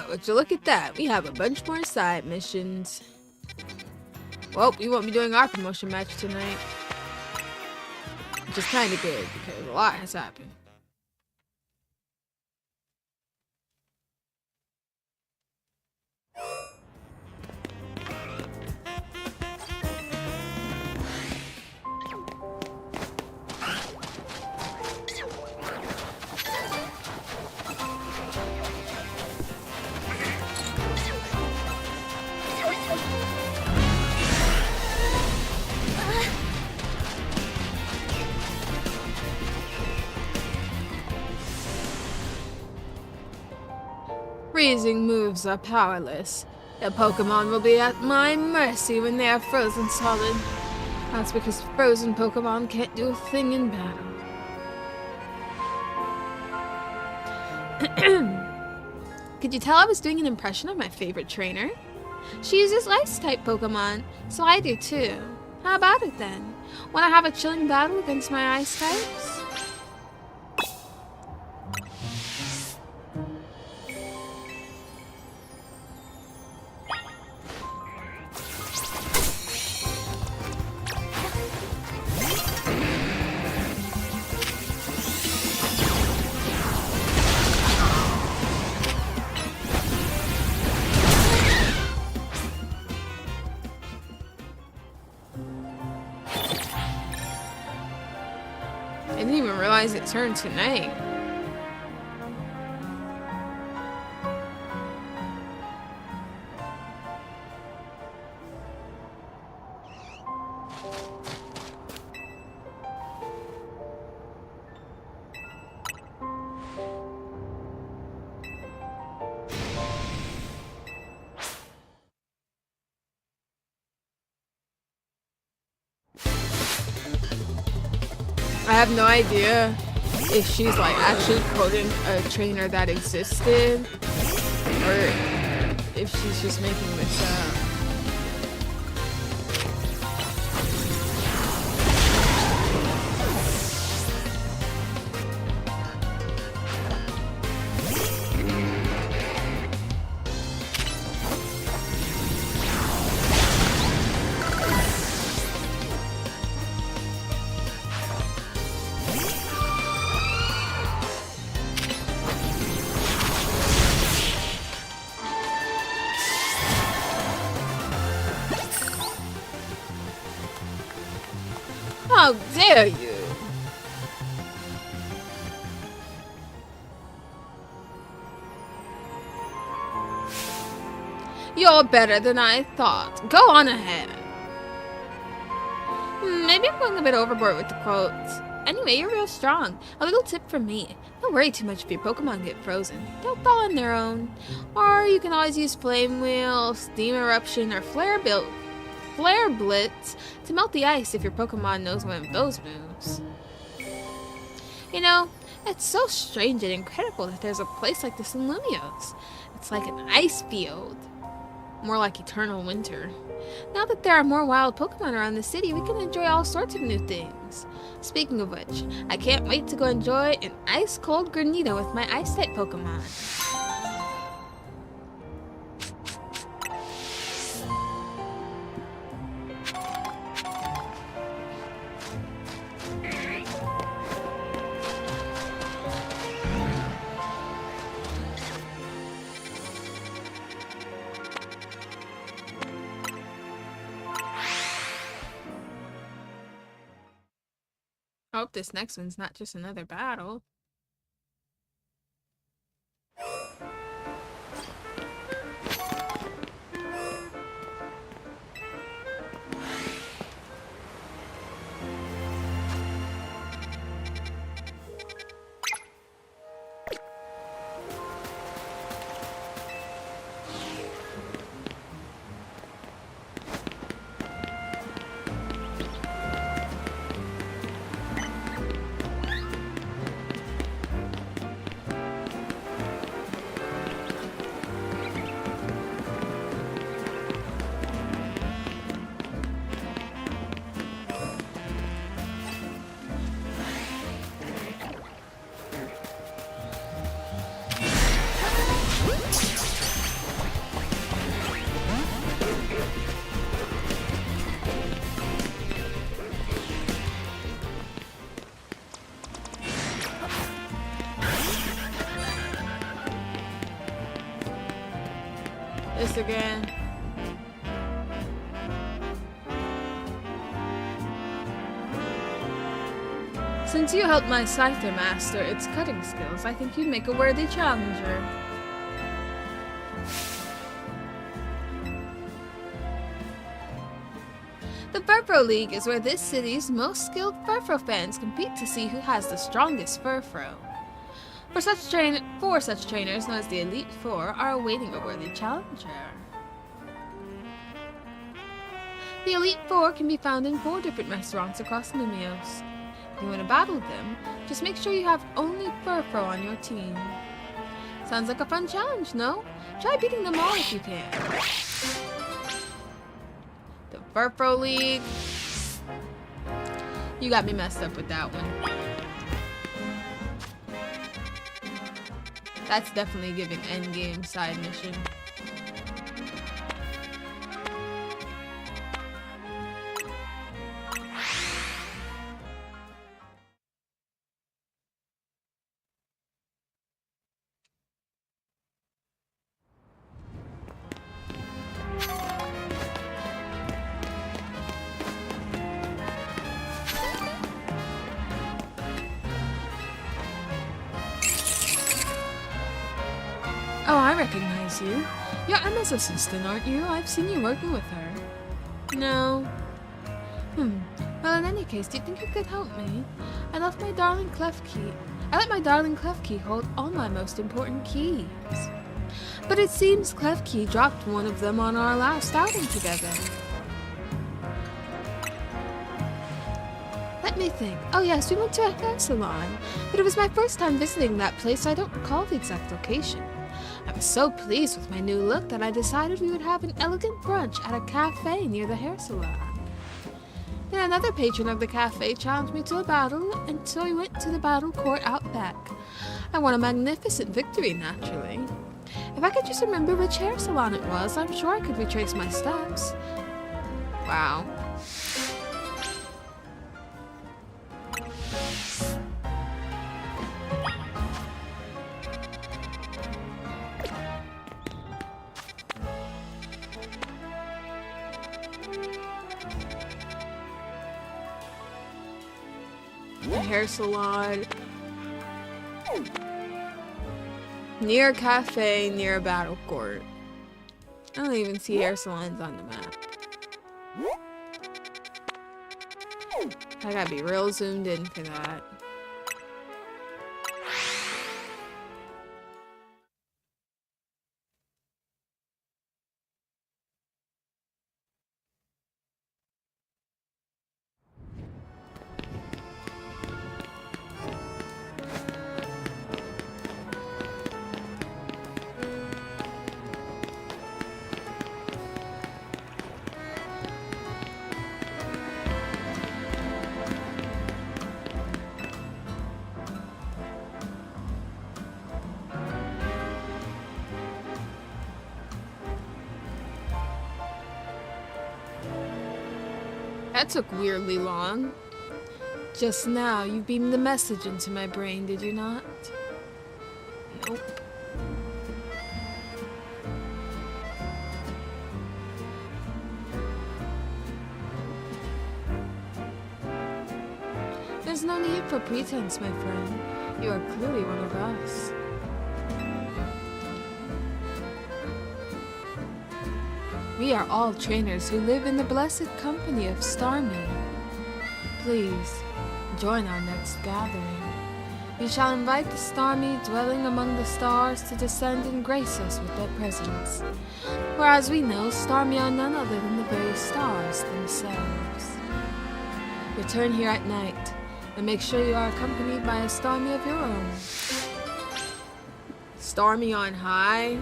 Would you look at that? We have a bunch more side missions. Well, we won't be doing our promotion match tonight. Which is kind of good, because a lot has happened. Freezing moves are powerless. The Pokémon will be at my mercy when they are frozen solid. That's because frozen Pokémon can't do a thing in battle. Could you tell I was doing an impression of my favorite trainer? She uses Ice-type Pokémon, so I do too. How about it then? Want to have a chilling battle against my Ice types? I didn't even realize it turned tonight. I have no idea if she's like actually quoting a trainer that existed or if she's just making this up. dare you? You're better than I thought. Go on ahead. Maybe I'm going a bit overboard with the quotes. Anyway, you're real strong. A little tip from me. Don't worry too much if your Pokemon get frozen. They'll thaw on their own. Or you can always use Flame Wheel, Steam Eruption, or Flare Blitz to melt the ice if your Pokemon knows one of those moves. You know, it's so strange and incredible that there's a place like this in Lumiose. It's like an ice field. More like eternal winter. Now that there are more wild Pokemon around the city, we can enjoy all sorts of new things. Speaking of which, I can't wait to go enjoy an ice-cold Granita with my Ice-type Pokemon. I hope this next one's not just another battle. This again. Since you helped my Scyther master its cutting skills, I think you'd make a worthy challenger. The Furfro League is where this city's most skilled Furfro fans compete to see who has the strongest Furfro. For such trainers known as the Elite Four are awaiting a worthy challenger. The Elite Four can be found in 4 different restaurants across Lumiose. If you want to battle them, just make sure you have only Furfro on your team. Sounds like a fun challenge, no? Try beating them all if you can. The Furfro League. You got me messed up with that one. That's definitely giving endgame side mission. Oh, I recognize you. You're Emma's assistant, aren't you? I've seen you working with her. No. Well, in any case, do you think you could help me? I let my darling Clef Key hold all my most important keys. But it seems Clef Key dropped one of them on our last outing together. Let me think. Oh yes, we went to a hair salon. But it was my first time visiting that place, so I don't recall the exact location. I was so pleased with my new look that I decided we would have an elegant brunch at a cafe near the hair salon. Then another patron of the cafe challenged me to a battle, and so we went to the battle court out back. I won a magnificent victory, naturally. If I could just remember which hair salon it was, I'm sure I could retrace my steps. Wow. hair salon. Near a cafe, near a battle court. I don't even see hair salons on the map. I gotta be real zoomed in for that. That took weirdly long. Just now, you beamed the message into my brain, did you not? Nope. There's no need for pretense, my friend. You are clearly one of us. We are all trainers who live in the blessed company of starmen. Please, join our next gathering. We shall invite the starmy dwelling among the stars to descend and grace us with their presence. For as we know, starmy are none other than the very stars themselves. Return here at night, and make sure you are accompanied by a starmy of your own. Starmy on high?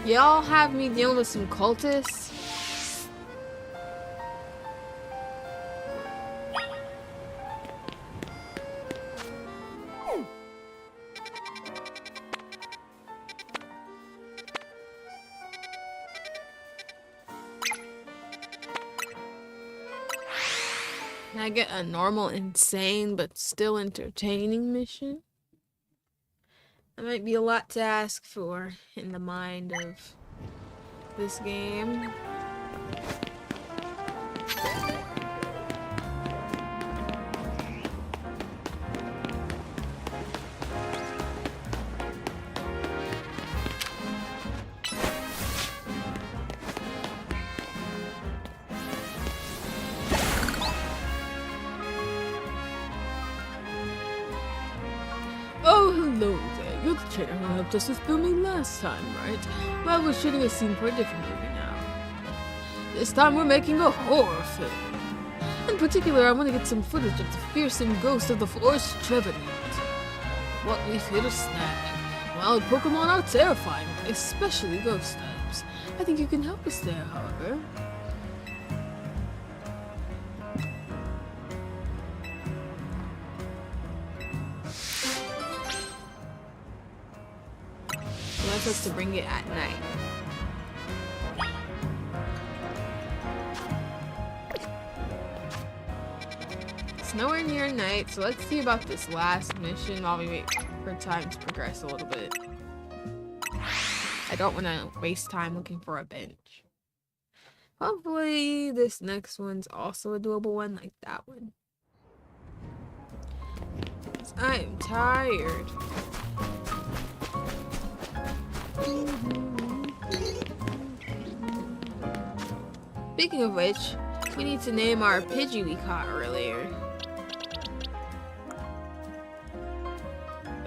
Y'all have me dealing with some cultists? Can I get a normal, insane, but still entertaining mission? That might be a lot to ask for in the mind of this game. Oh, hello there. You're the trainer who helped us with filming last time, right? Well, we're shooting a scene for a different movie now. This time we're making a horror film. In particular, I want to get some footage of the fearsome ghost of the forest Trevenant. What we've here to snag. Wild Pokémon are terrifying, especially ghost types. I think you can help us there, however. Wants us to bring it at night. It's nowhere near night, so let's see about this last mission while we wait for time to progress a little bit. I don't want to waste time looking for a bench. Hopefully this next one's also a doable one like that one. 'Cause I am tired. Speaking of which, we need to name our Pidgey we caught earlier.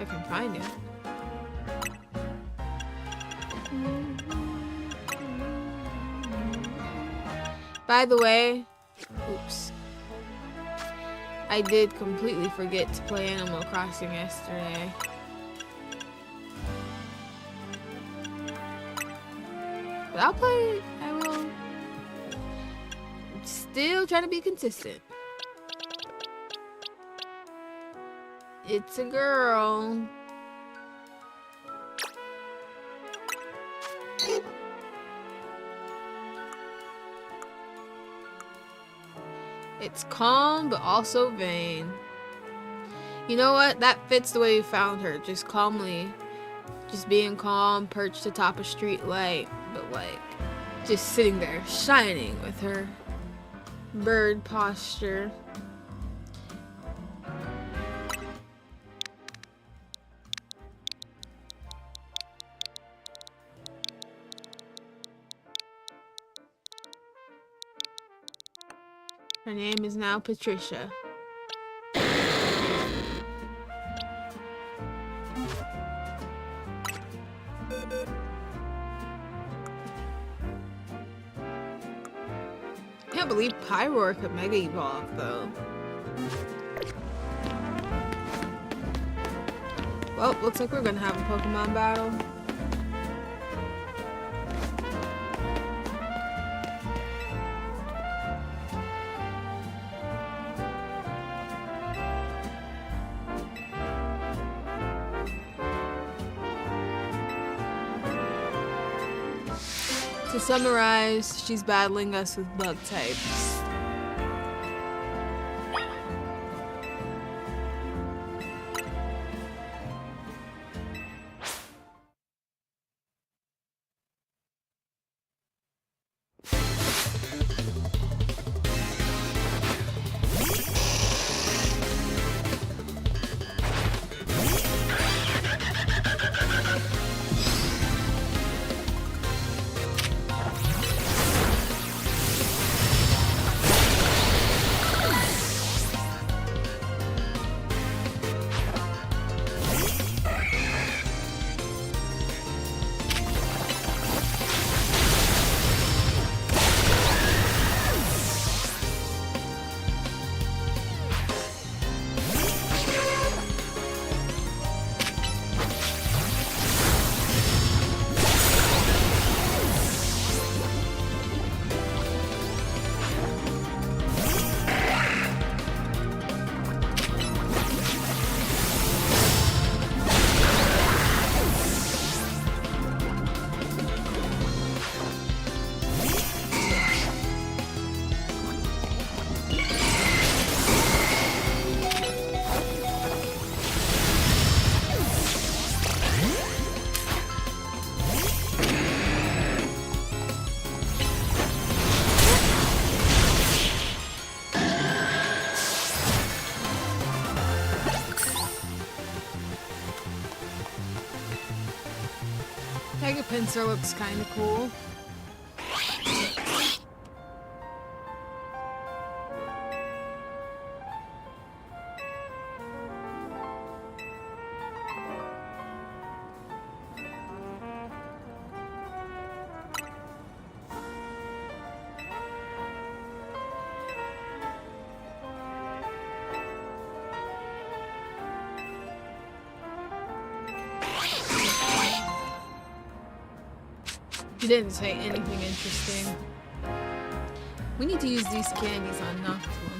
If I can find it. By the way, oops. I did completely forget to play Animal Crossing yesterday. But I'll play it. I will. Still trying to be consistent. It's a girl. It's calm, but also vain. You know what? That fits the way you found her. Just calmly. Just being calm, perched atop a street light. But like, just sitting there, shining with her bird posture. Her name is now Patricia. Can't believe Pyroar could Mega Evolve though. Well, looks like we're gonna have a Pokemon battle. To summarize, she's battling us with bug types. Pinsir looks kind of cool. You didn't say anything interesting. We need to use these candies on Nocturne.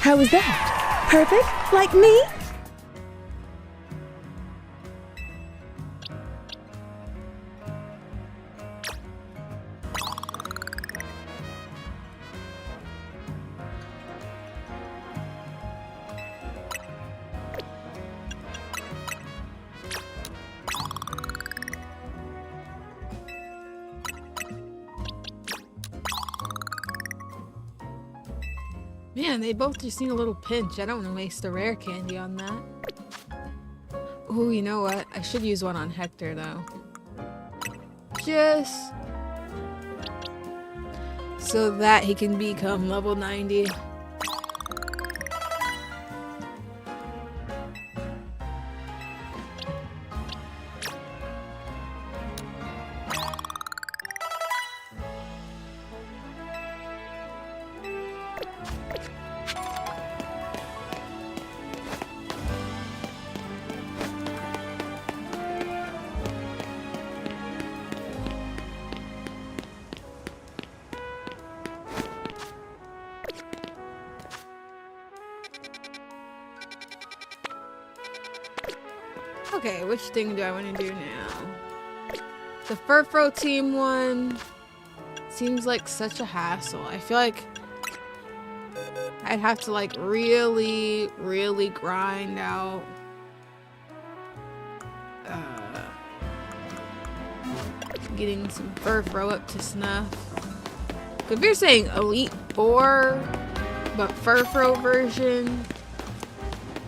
How was that? Perfect? Like me? Man, they both just need a little pinch. I don't want to waste a rare candy on that. Ooh, you know what? I should use one on Hector, though. Just so that he can become level 90. Okay, which thing do I want to do now? The Furfro team one, seems like such a hassle. I feel like I'd have to like really, really grind out getting some Furfro up to snuff. If you're saying Elite 4, but Furfro version,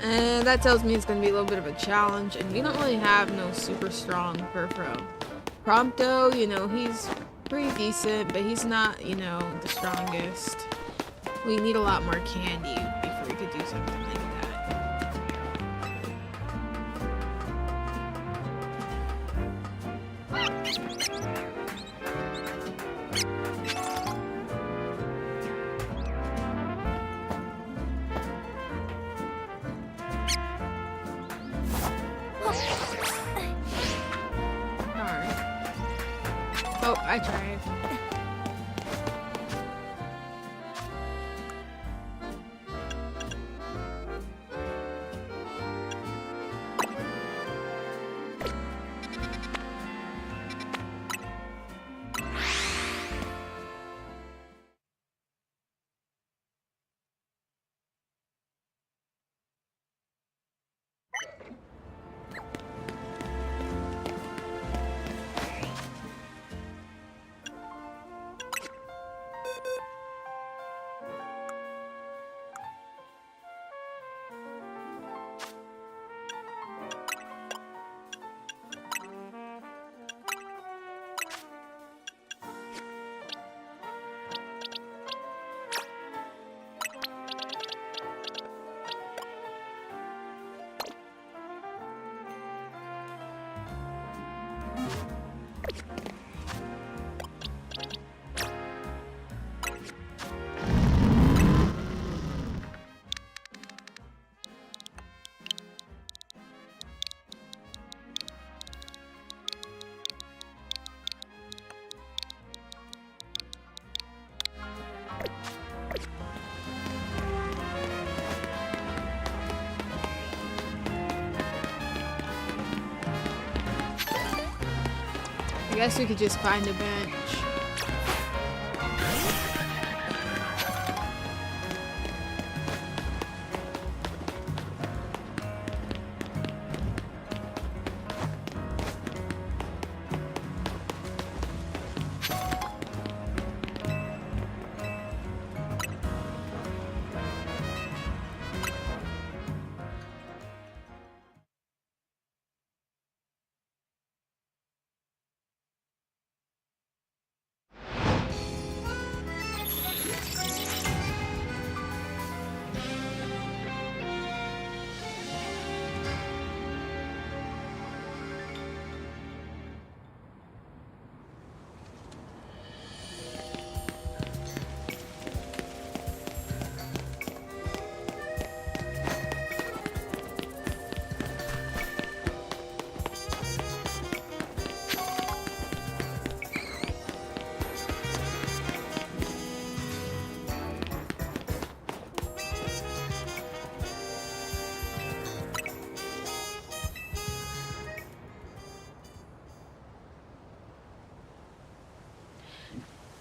that tells me it's going to be a little bit of a challenge, and we don't really have no super strong Furfro. Prompto, you know, he's pretty decent, but he's not, you know, the strongest. We need a lot more candy before we could do something like that. Oh, I tried. I guess we could just find a bench.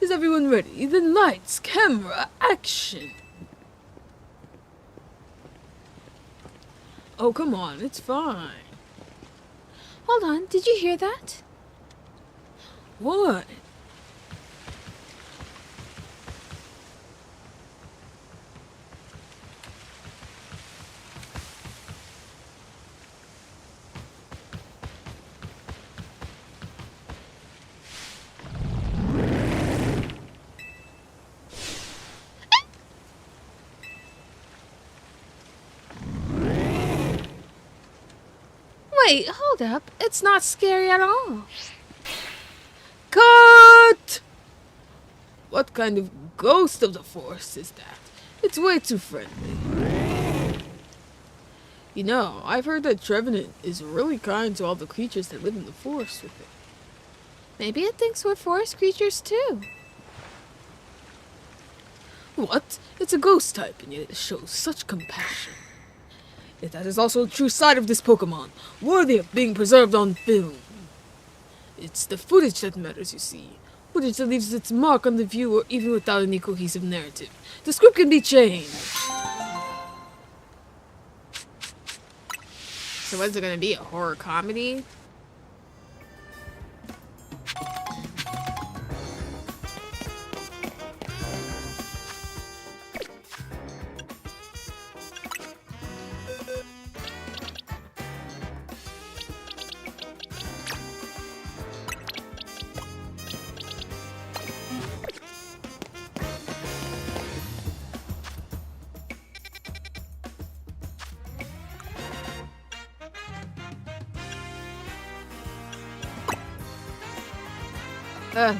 Is everyone ready? Then lights, camera, action! Oh, come on, it's fine. Hold on, did you hear that? What? Wait, hold up. It's not scary at all. Cut! What kind of ghost of the forest is that? It's way too friendly. You know, I've heard that Trevenant is really kind to all the creatures that live in the forest with it. Maybe it thinks we're forest creatures too. What? It's a ghost type, and yet it shows such compassion. Yet that is also a true side of this Pokémon, worthy of being preserved on film. It's the footage that matters, you see. footage that leaves its mark on the viewer even without any cohesive narrative. The script can be changed. So what's it gonna be? A horror comedy?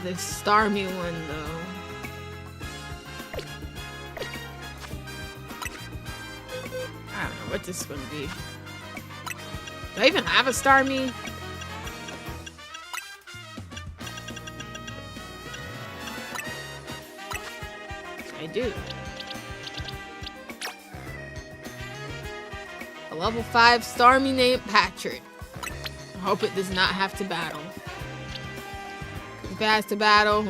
This Starmie one though. I don't know what this is gonna be. Do I even have a Starmie? I do. A level 5 Starmie named Patrick. I hope it does not have to battle. If it has to battle,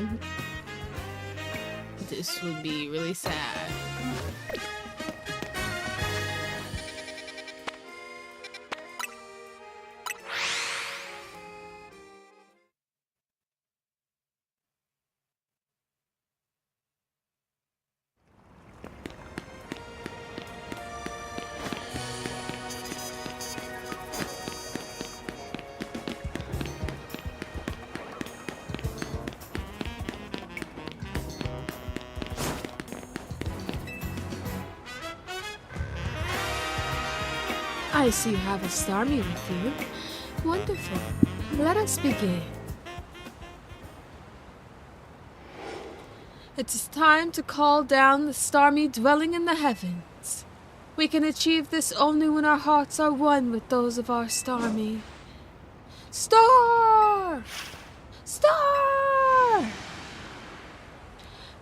this would be really sad. I see you have a Starmie with you. Wonderful. Let us begin. It is time to call down the Starmie dwelling in the heavens. We can achieve this only when our hearts are one with those of our Starmie. Star! Star!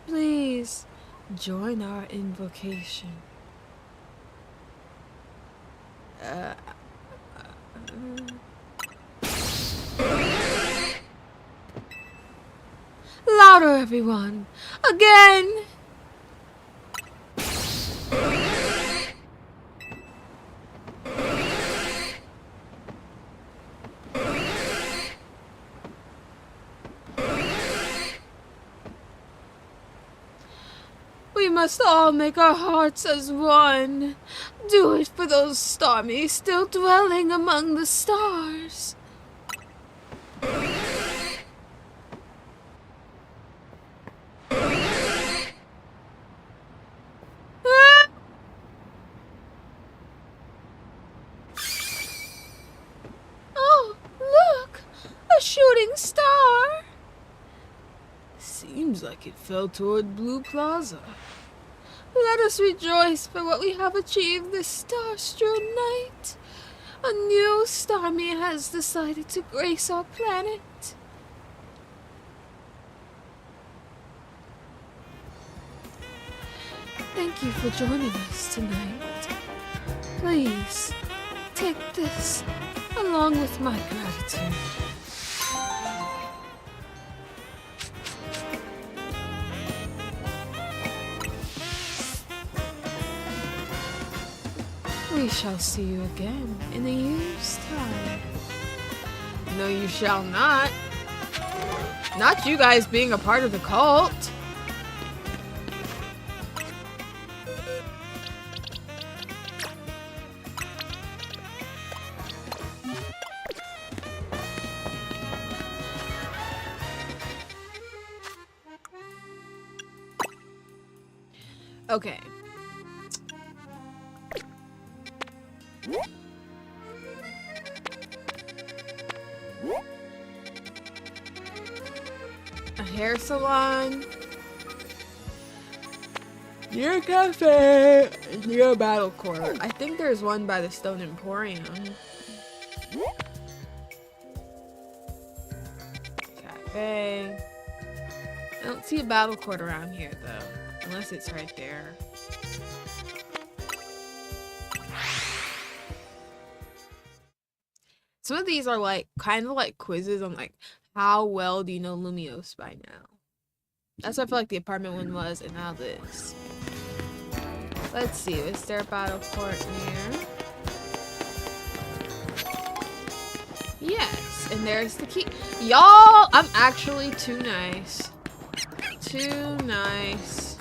Please join our invocation. Louder, everyone! Again! We must all make our hearts as one. Do it for those Starmie still dwelling among the stars. Oh, look! A shooting star! Seems like it fell toward Blue Plaza. Let us rejoice for what we have achieved this star-strewn night. A new Starmie has decided to grace our planet. Thank you for joining us tonight. Please, take this along with my gratitude. We shall see you again in a year's time. No, you shall not. Not you guys being a part of the cult. Okay. A hair salon. Near a cafe. Near a battle court. I think there's one by the Stone Emporium. Cafe. I don't see a battle court around here though. Unless it's right there. Some of these are like kind of like quizzes on like how well do you know Lumiose by now. That's what I feel like the apartment one was, and now this. Let's see, is there a battle port near? Yes, and there's the key. Y'all, I'm actually too nice. Too nice.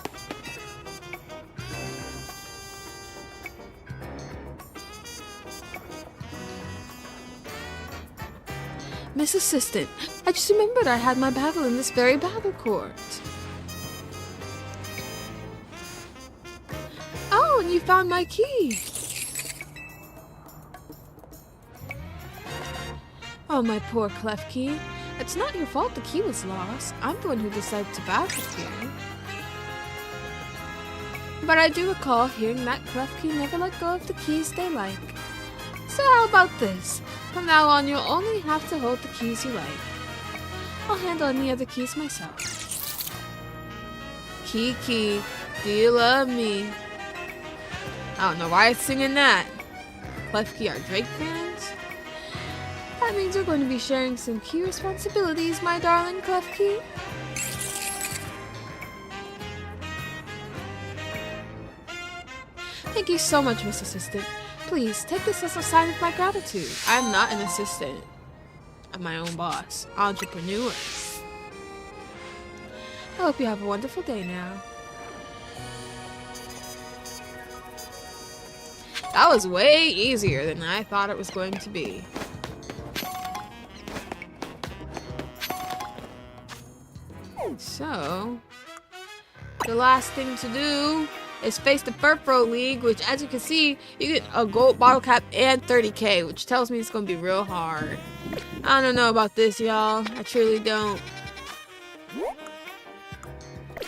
Miss Assistant, I just remembered I had my battle in this very battle court. Oh, and you found my key. Oh, my poor clef key. It's not your fault the key was lost. I'm the one who decided to battle here. But I do recall hearing that clef key never let go of the keys they like. So how about this? From now on, you'll only have to hold the keys you like. I'll handle any other keys myself. Kiki, do you love me? I don't know why it's singing that. Clefkey are Drake fans? That means we're going to be sharing some key responsibilities, my darling Clefkey. Thank you so much, Miss Assistant. Please, take this as a sign of my gratitude. I'm not an assistant. I'm my own boss. Entrepreneur. I hope you have a wonderful day now. That was way easier than I thought it was going to be. So, the last thing to do is face the Furfro League, which, as you can see, you get a gold bottle cap and 30k, which tells me it's going to be real hard. I don't know about this, y'all. I truly don't.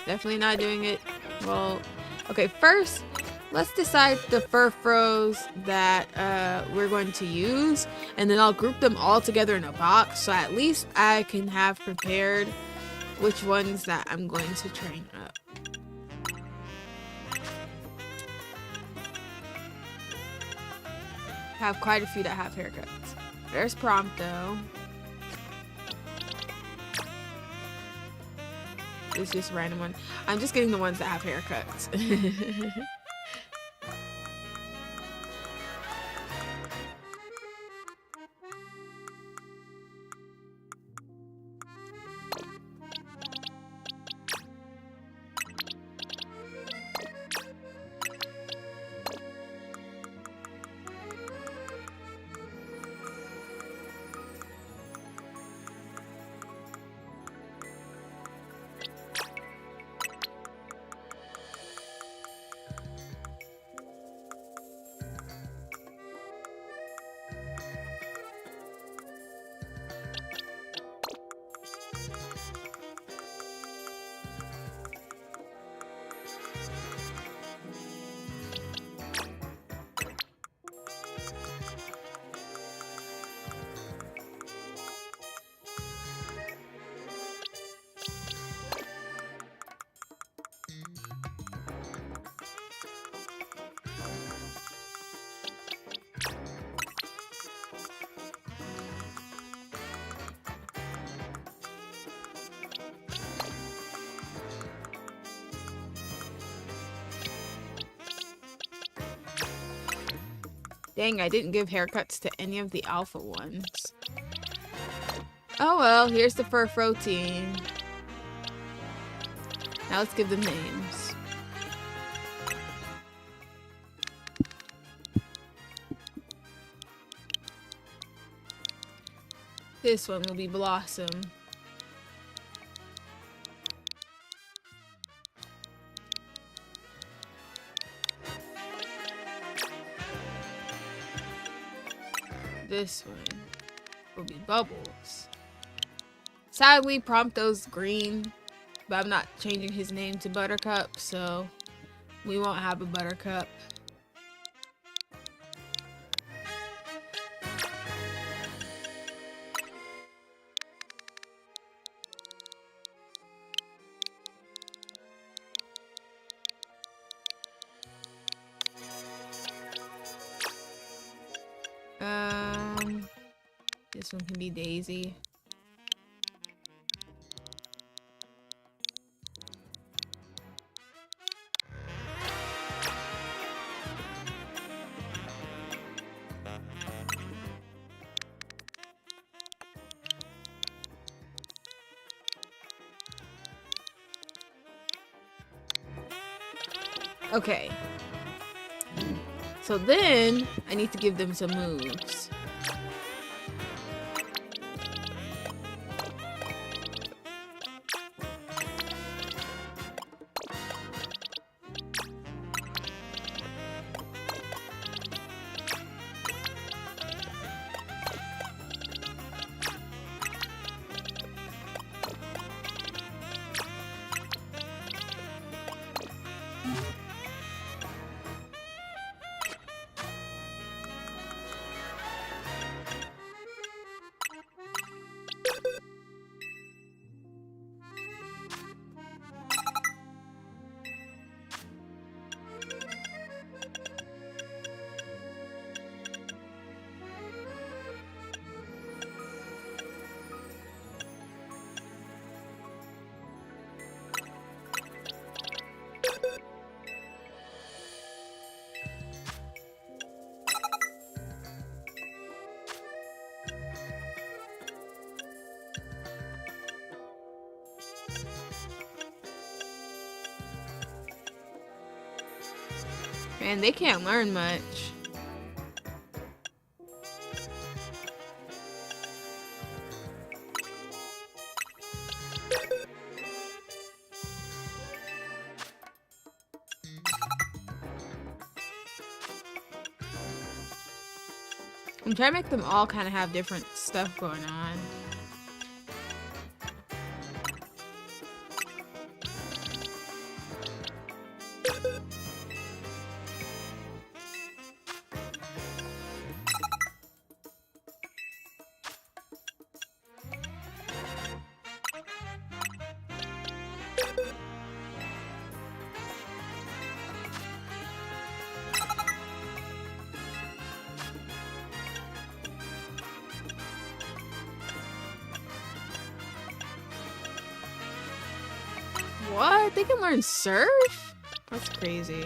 Definitely not doing it. Well, okay, first, let's decide the Furfros that we're going to use, and then I'll group them all together in a box, so at least I can have prepared which ones that I'm going to train up. I have quite a few that have haircuts. There's Prompto. It's just a random one. I'm just getting the ones that have haircuts. Dang, I didn't give haircuts to any of the alpha ones. Oh well, here's the Furfro team. Now let's give them names. This one will be Blossom. This one will be Bubbles. Sadly, Prompto's green, but I'm not changing his name to Buttercup, so we won't have a Buttercup. This one can be Daisy. Okay. So then, I need to give them some moves. Man, they can't learn much. I'm trying to make them all kind of have different stuff going on. What? They can learn surf? That's crazy.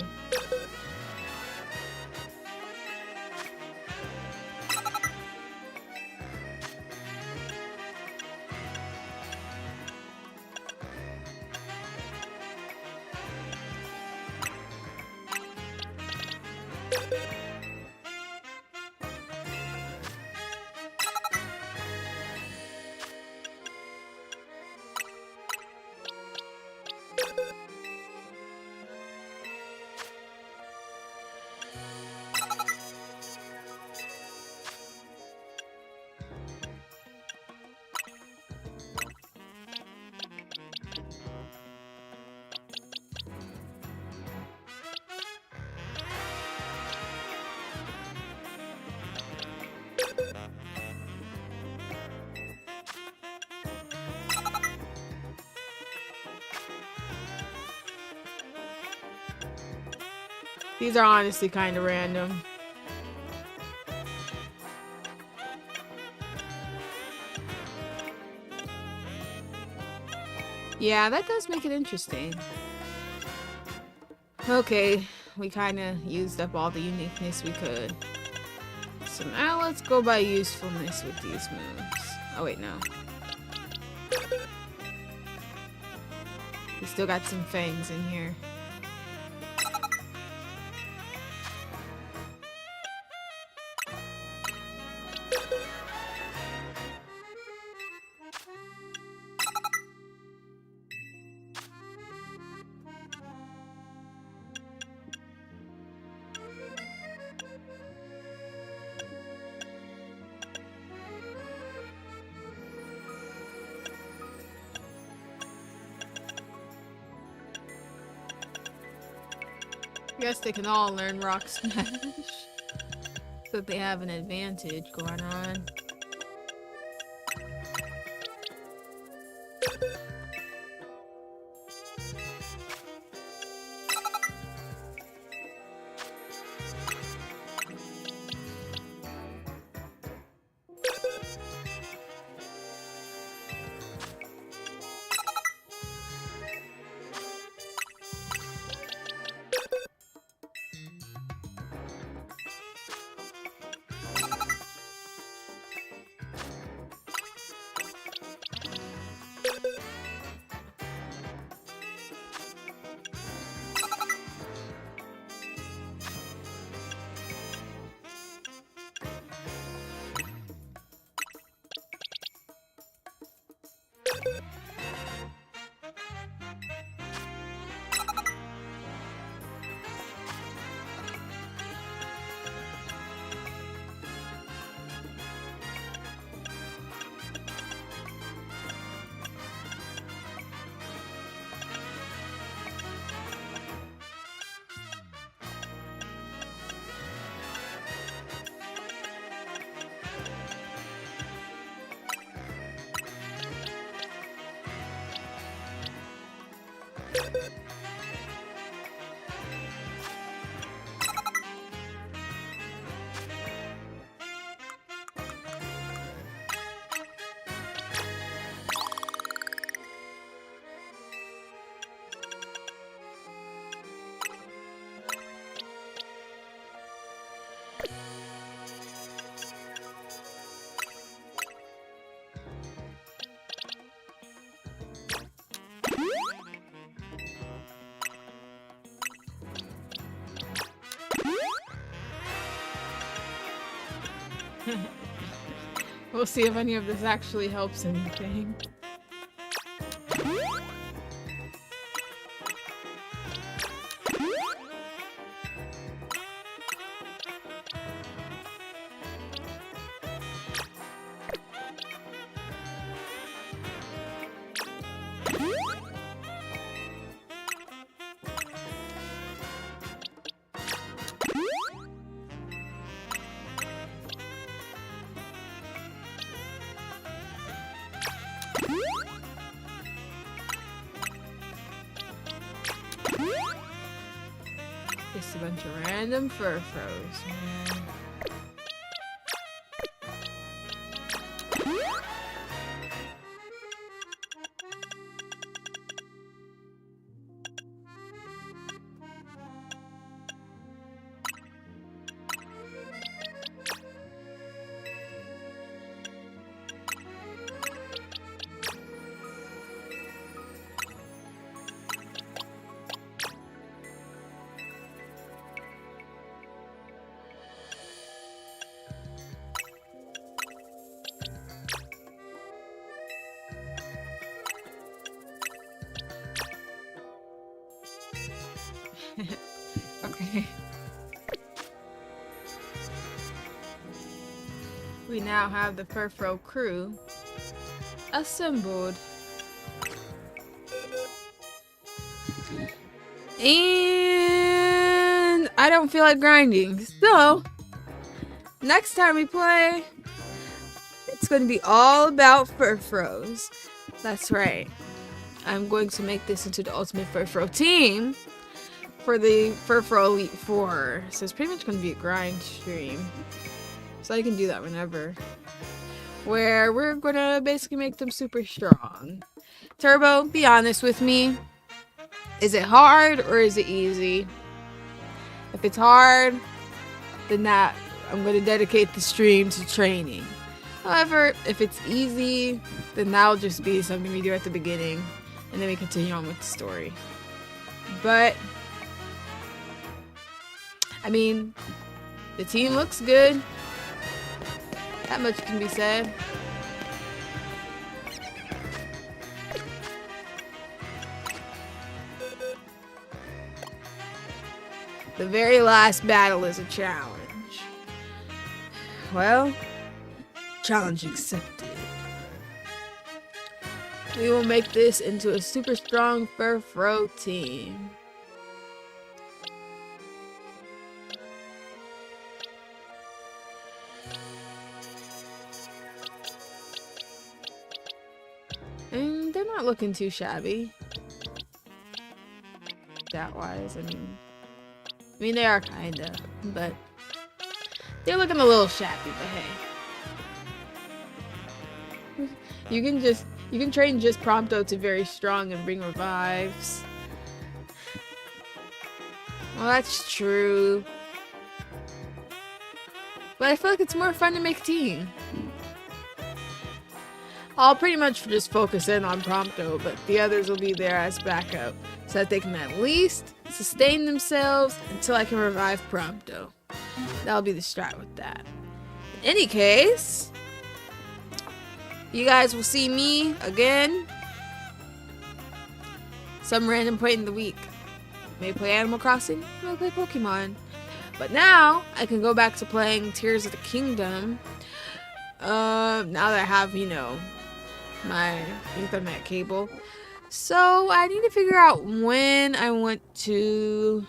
These are honestly kind of random. Yeah, that does make it interesting. Okay, we kind of used up all the uniqueness we could. So now let's go by usefulness with these moves. Oh wait, no. We still got some fangs in here. I guess they can all learn Rock Smash. So that they have an advantage going on. We'll see if any of this actually helps anything. Just a bunch of random furfros, man. Okay. We now have the Furfro crew assembled. And I don't feel like grinding. So, next time we play, it's going to be all about Furfros. That's right. I'm going to make this into the ultimate Furfro team for the Furfro Elite Four. So it's pretty much going to be a grind stream. So I can do that whenever. Where we're going to basically make them super strong. Turbo, be honest with me. Is it hard or is it easy? If it's hard, then I'm going to dedicate the stream to training. However, if it's easy, then that'll just be something we do at the beginning. And then we continue on with the story. But I mean, the team looks good. That much can be said. The very last battle is a challenge. Well, challenge accepted. We will make this into a super strong Furfro team. And they're not looking too shabby. That wise, I mean they are kinda, but they're looking a little shabby, but hey. You can train just Prompto to very strong and bring revives. Well, that's true. But I feel like it's more fun to make a team. I'll pretty much just focus in on Prompto, but the others will be there as backup so that they can at least sustain themselves until I can revive Prompto. That'll be the strat with that. In any case, you guys will see me again some random point in the week. May play Animal Crossing, may play Pokemon. But now I can go back to playing Tears of the Kingdom. Now that I have, my Ethernet cable. So I need to figure out when I want to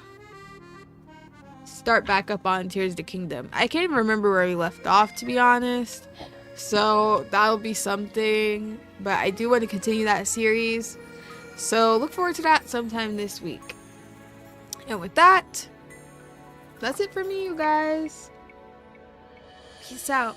start back up on Tears of the Kingdom. I can't even remember where we left off, to be honest. So that'll be something. But I do want to continue that series. So look forward to that sometime this week. And with that, that's it for me, you guys. Peace out.